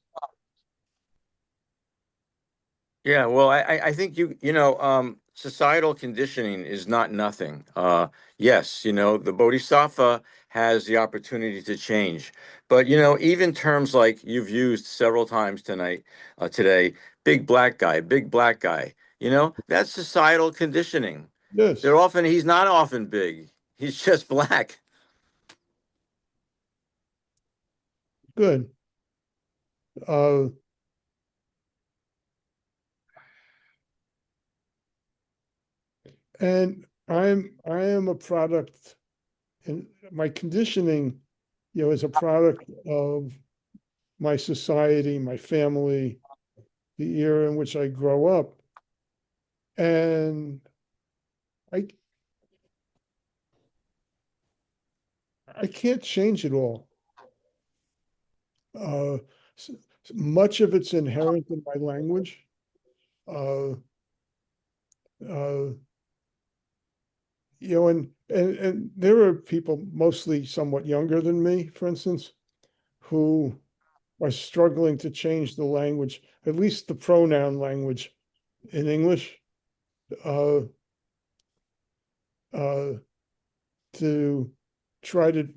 Yeah, well, I think societal conditioning is not nothing. Yes, the Bodhisattva has the opportunity to change, but even terms like you've used several times today, big black guy, that's societal conditioning. Yes, He's not often big. He's just black. good. And I am a product, and my conditioning, is a product of my society, my family, the era in which I grow up. And I can't change it all. Much of it's inherent in my language. Uh, uh, and there are people mostly somewhat younger than me, for instance, who are struggling to change the language, at least the pronoun language in English, uh, uh, to try to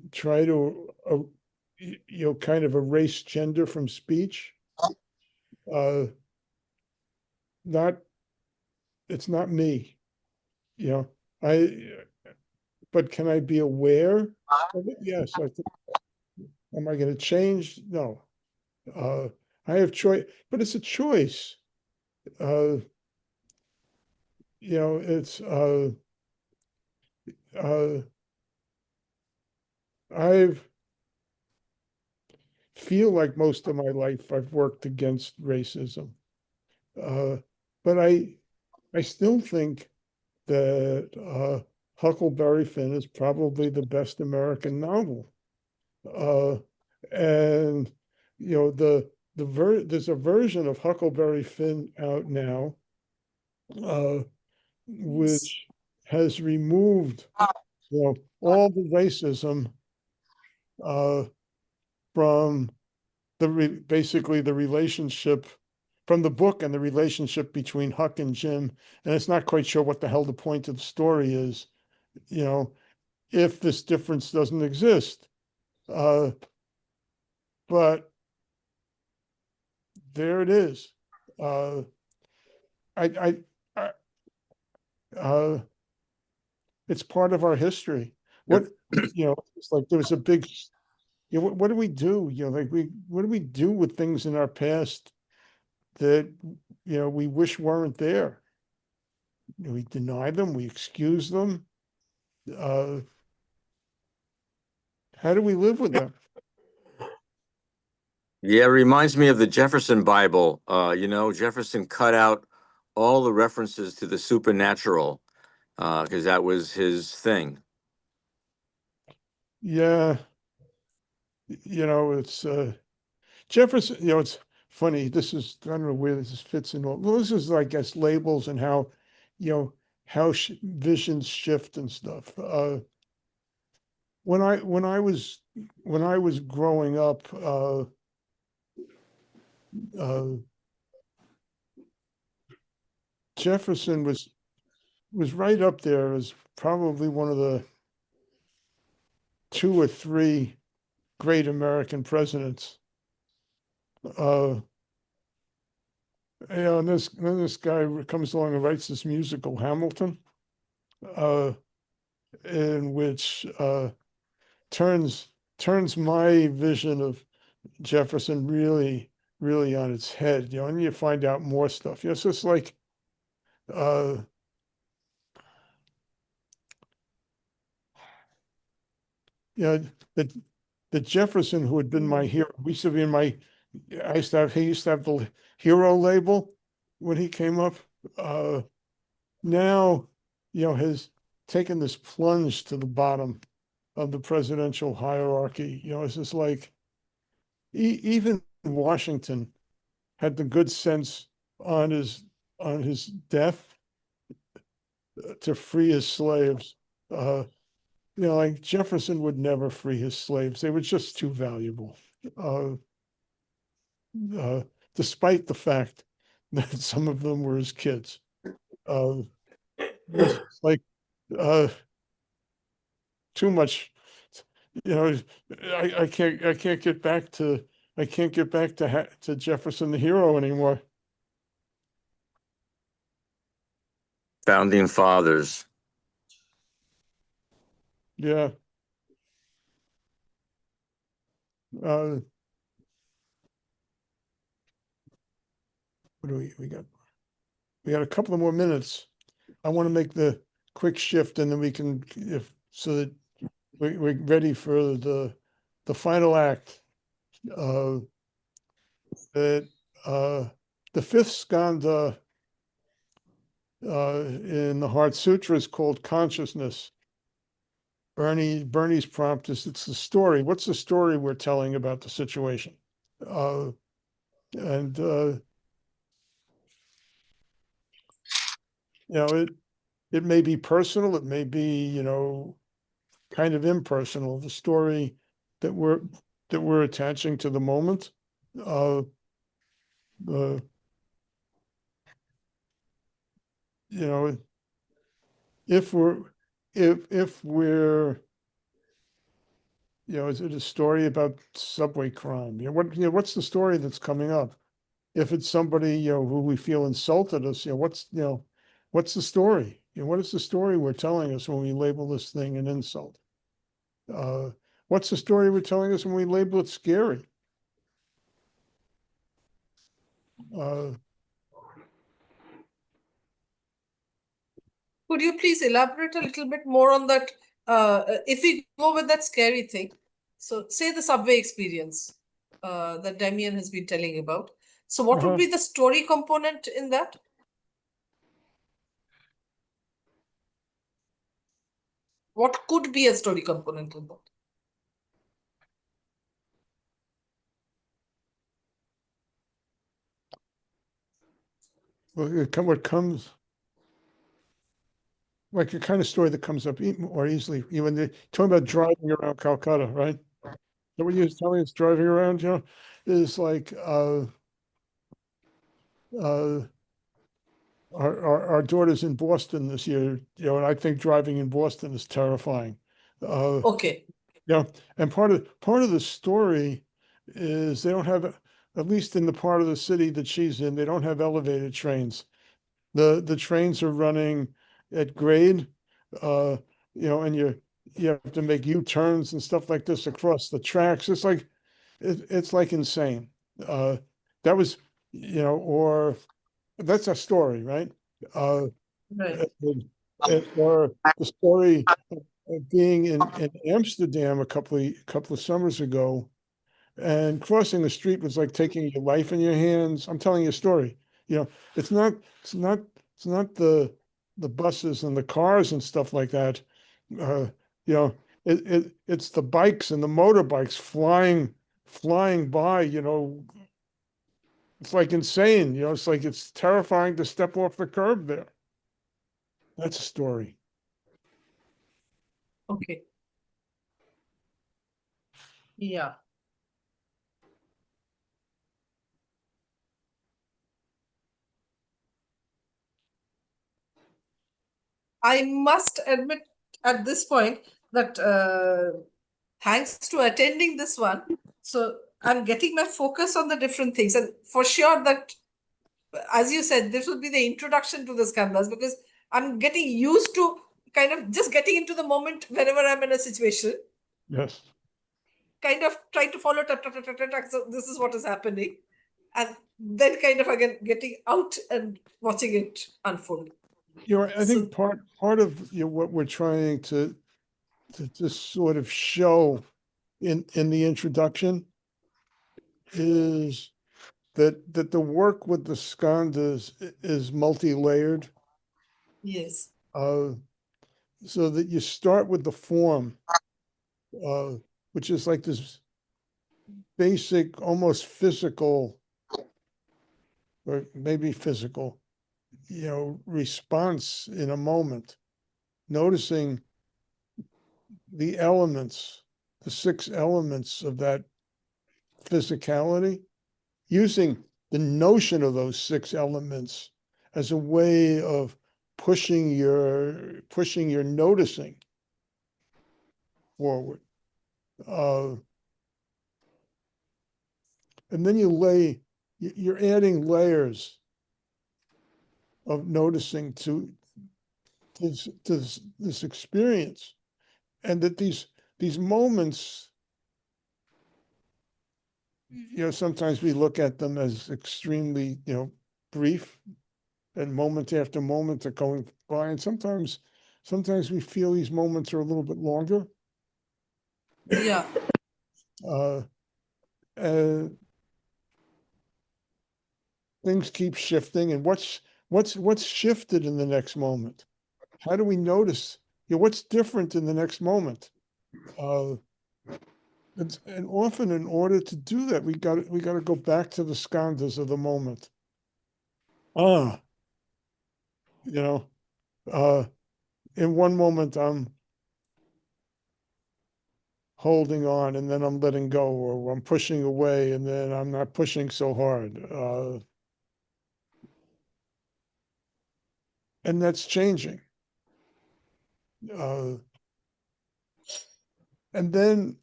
kind of erase gender from speech. Not It's not me, I but can I be aware of it? Yes. Am I going to change? No. I have choice, but it's a choice. It's I've feel like most of my life I've worked against racism. But I still think that Huckleberry Finn is probably the best American novel. And there's a version of Huckleberry Finn out now, which has removed all the racism from basically the relationship from the book and the relationship between Huck and Jim. And it's not quite sure what the hell the point of the story is, if this difference doesn't exist. But there it is. I It's part of our history. What, it's like there's a big, what do we do? What do we do with things in our past that, we wish weren't there? We deny them, we excuse them. How do we live with them? Yeah, it reminds me of the Jefferson Bible. Jefferson cut out all the references to the supernatural because that was his thing. Yeah. It's Jefferson, it's funny. I don't know where this fits in. Well, this is, I guess, labels and how, how visions shift and stuff. When I was growing up, Jefferson was right up there as probably one of the 2 or 3 great American presidents. and then this guy comes along and writes this musical Hamilton, in which turns my vision of Jefferson really on its head, and you find out more stuff. It's just like the Jefferson who had been my hero. He used to be he used to have the hero label when he came up. Now, has taken this plunge to the bottom of the presidential hierarchy. It's just like even Washington had the good sense on his death to free his slaves. Like Jefferson would never free his slaves. They were just too valuable. Despite the fact that some of them were his kids. It's like too much, I can't get back to to Jefferson the hero anymore. Founding fathers. Yeah. What do we got? We got a couple of more minutes. I want to make the quick shift, and then we can, so that we're ready for the final act. That the fifth skandha in the Heart Sutra is called consciousness. Bernie's prompt is, it's the story. What's the story we're telling about the situation? It may be personal, it may be, kind of impersonal, the story that we're attaching to the moment. If we're is it a story about subway crime? What's the story that's coming up? If it's somebody, who we feel insulted us, what's the story? What is the story we're telling us when we label this thing an insult? What's the story we're telling us when we label it scary? Could you please elaborate a little bit more on that? If we go with that scary thing, so say the subway experience that Damien has been telling about. So what would be the story component in that? What could be a story component in that? Well, what comes, like the kind of story that comes up more easily, when they're talking about driving around Calcutta, right? So what you're telling us driving around, is like our daughter's in Boston this year, and I think driving in Boston is terrifying. Okay. And part of the story is they don't have, at least in the part of the city that she's in, they don't have elevated trains. The trains are running at grade, and you have to make U-turns and stuff like this across the tracks. It's like it's like insane. That was, or that's a story, right? Right. Or the story of being in Amsterdam a couple of summers ago, and crossing the street was like taking your life in your hands. I'm telling you a story. It's not the buses and the cars and stuff like that. It's the bikes and the motorbikes flying by. It's like insane. It's like it's terrifying to step off the curb there. That's a story. Okay. Yeah. I must admit at this point that thanks to attending this one, so I'm getting my focus on the different things, and for sure that as you said, this would be the introduction to the skandhas, because I'm getting used to kind of just getting into the moment whenever I'm in a situation, Yes. kind of trying to follow, so this is what is happening. And then kind of again getting out and watching it unfold. I think part of what we're trying to just sort of show in the introduction is that the work with the skandhas is multi-layered. Yes. So that you start with the form, which is like this basic, almost physical, or maybe physical, response in a moment, noticing the elements, the 6 elements of that physicality, using the notion of those 6 elements as a way of pushing your noticing forward. And then you're adding layers of noticing to this experience. And that these moments, sometimes we look at them as extremely, brief, and moment after moment are going by. And sometimes we feel these moments are a little bit longer. Yeah. Things keep shifting, and what's shifted in the next moment? How do we notice? What's different in the next moment? And often, in order to do that, we got to go back to the skandhas of the moment. In one moment I'm holding on, and then I'm letting go, or I'm pushing away, and then I'm not pushing so hard. And that's changing. And then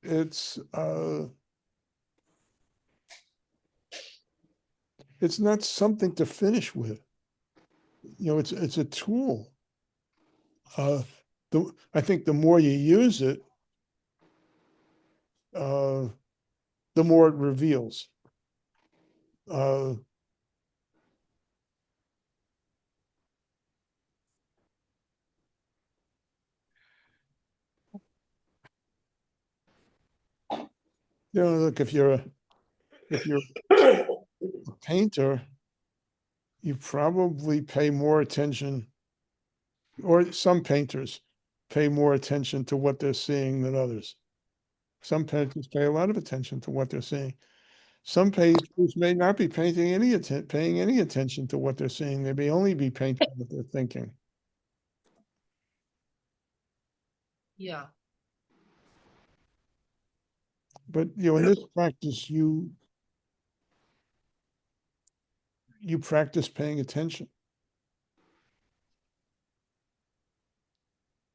it's not something to finish with. It's a tool. I think the more you use it, the more it reveals. Look, if you're a painter, you probably pay more attention, or some painters pay more attention to what they're seeing than others. Some painters pay a lot of attention to what they're seeing. Some painters may not be paying any attention to what they're seeing. They may only be painting what they're thinking. Yeah. But in this practice, you practice paying attention.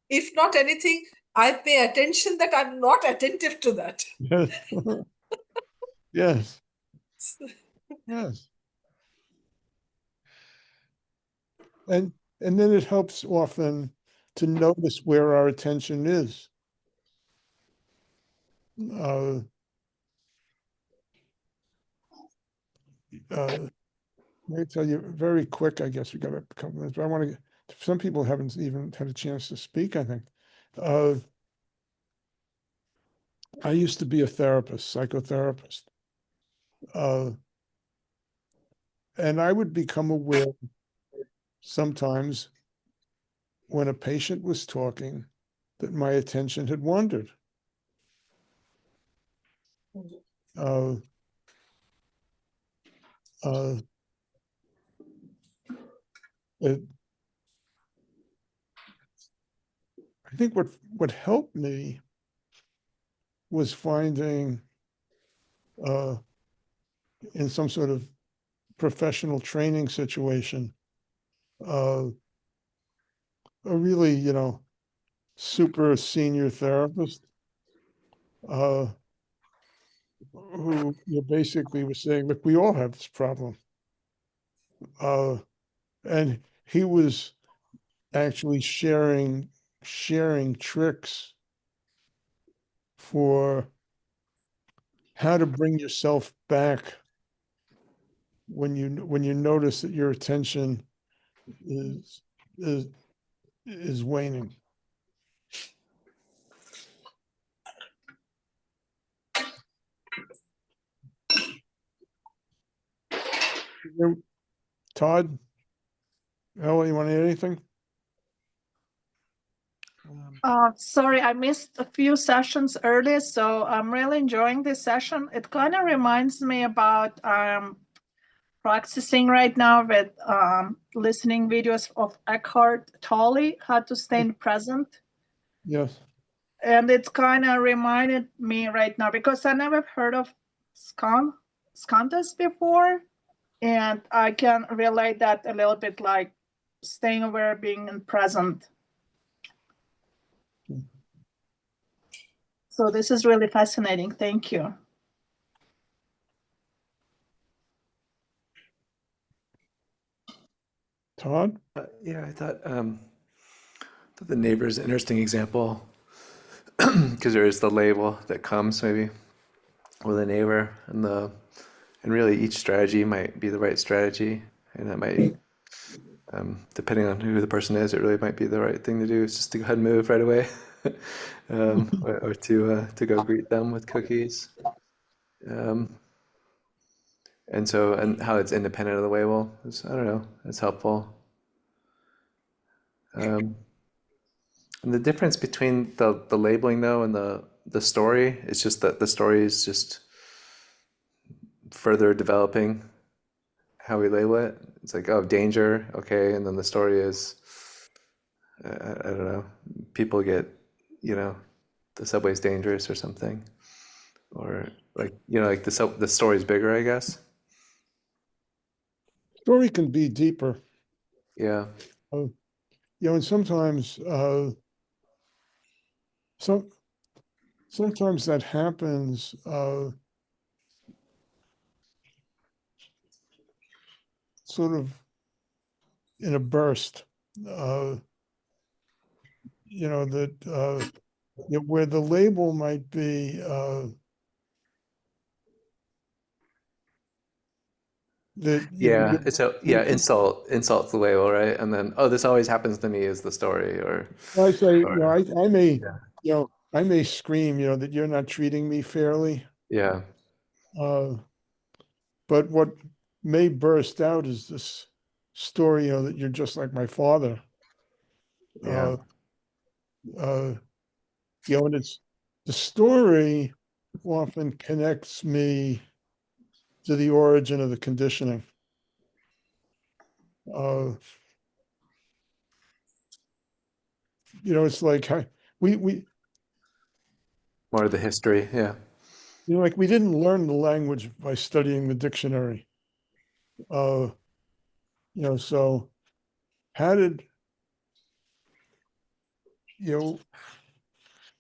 If not anything, I pay attention that I'm not attentive to that. Yes. Yes. Yes. And then it helps often to notice where our attention is. Let me tell you very quick, I guess we got a couple minutes, but I want to some people haven't even had a chance to speak, I think. I used to be a therapist, psychotherapist. And I would become aware sometimes when a patient was talking that my attention had wandered. Uh, I think what helped me was finding in some sort of professional training situation a really, super senior therapist who basically was saying, look, we all have this problem. And he was actually sharing tricks for how to bring yourself back when you notice that your attention is waning. Todd, Ella, you want to add anything? Sorry, I missed a few sessions earlier, so I'm really enjoying this session. It kind of reminds me about practicing right now with listening videos of Eckhart Tolle, How to Stay in the Present. Yes. And it's kind of reminded me right now because I never heard of Skandhas before. And I can relate that a little bit, like staying aware, being in present. So this is really fascinating. Thank you. Todd? Yeah, I thought the neighbor is an interesting example because there is the label that comes maybe with a neighbor, and really each strategy might be the right strategy, and that might depending on who the person is, it really might be the right thing to do. It's just to go ahead and move right away, or to go greet them with cookies. And how it's independent of the label is, I don't know, it's helpful. And the difference between the labeling though and the story is just that the story is just further developing how we label it. It's like, oh, danger, okay, and then the story is I don't know, people get, the subway's dangerous or something, or like, like the story's bigger, I guess. Story can be deeper. Yeah. And sometimes sometimes that happens sort of in a burst. Where the label might be that insult the label, right? And then, oh, this always happens to me is the story, or I say, I may scream, that you're not treating me fairly. Yeah. But what may burst out is this story, that you're just like my father. Yeah. And it's the story often connects me to the origin of the conditioning. It's like we more of the history, yeah. Like we didn't learn the language by studying the dictionary. So how did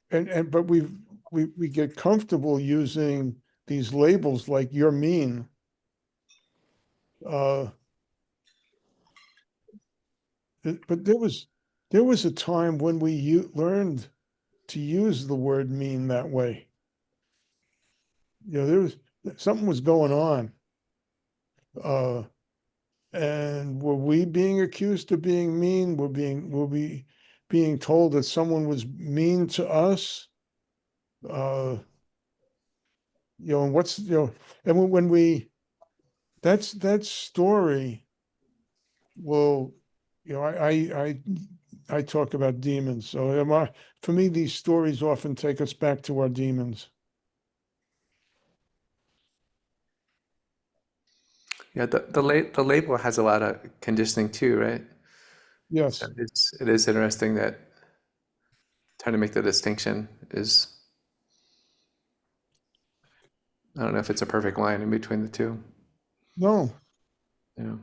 but we get comfortable using these labels like you're mean. But there was a time when we learned to use the word mean that way. There was something was going on. And were we being accused of being mean? Were we being told that someone was mean to us? And what's and when we that story will I talk about demons. So for me, these stories often take us back to our demons. Yeah, the label has a lot of conditioning too, right? Yes. So it is interesting that trying to make the distinction is, I don't know if it's a perfect line in between the two. No. Yeah.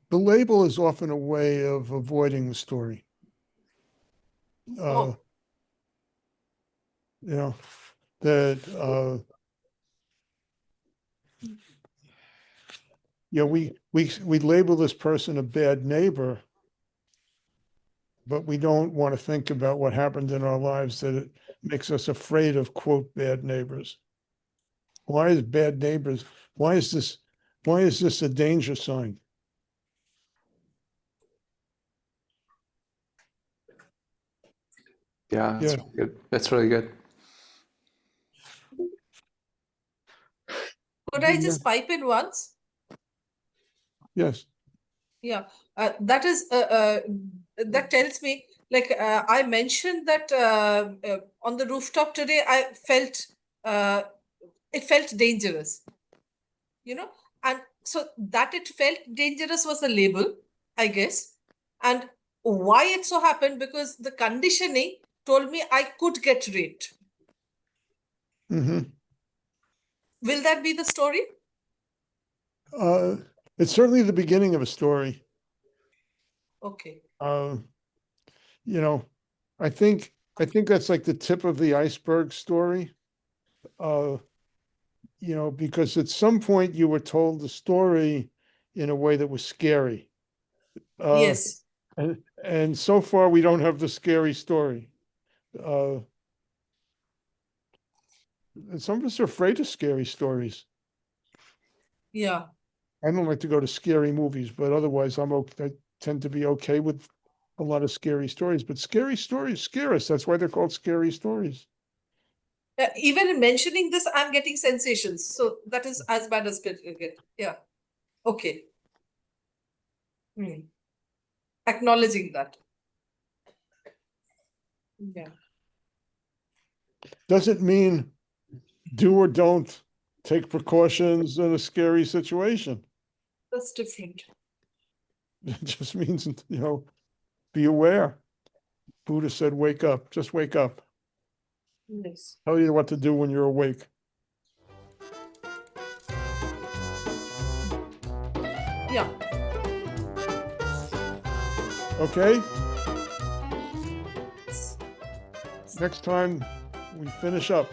The label is often a way of avoiding the story. That you know, we label this person a bad neighbor, but we don't want to think about what happened in our lives that it makes us afraid of, quote, bad neighbors. Why is bad neighbors? Why is this a danger sign? Yeah, that's Yeah. really good. That's really good. Could I just pipe in once? Yes. Yeah, that is that tells me, like I mentioned that on the rooftop today, I felt it felt dangerous, you know, and so that it felt dangerous was a label, I guess, and why it so happened because the conditioning told me I could get raped. Mm-hmm. Will that be the story? It's certainly the beginning of a story. Okay. You know, I think that's like the tip of the iceberg story. You know, because at some point you were told the story in a way that was scary. Yes. And so far we don't have the scary story. And some of us are afraid of scary stories. Yeah. I don't like to go to scary movies, but otherwise I tend to be okay with a lot of scary stories. But scary stories scare us. That's why they're called scary stories. Even in mentioning this, I'm getting sensations. So that is as bad as get. Yeah. Okay. Acknowledging that. Yeah. Doesn't mean do or don't take precautions in a scary situation. That's different. It just means, you know, be aware. Buddha said, wake up, just wake up. Yes. Tell you what to do when you're awake. Yeah. Okay? Next time we finish up.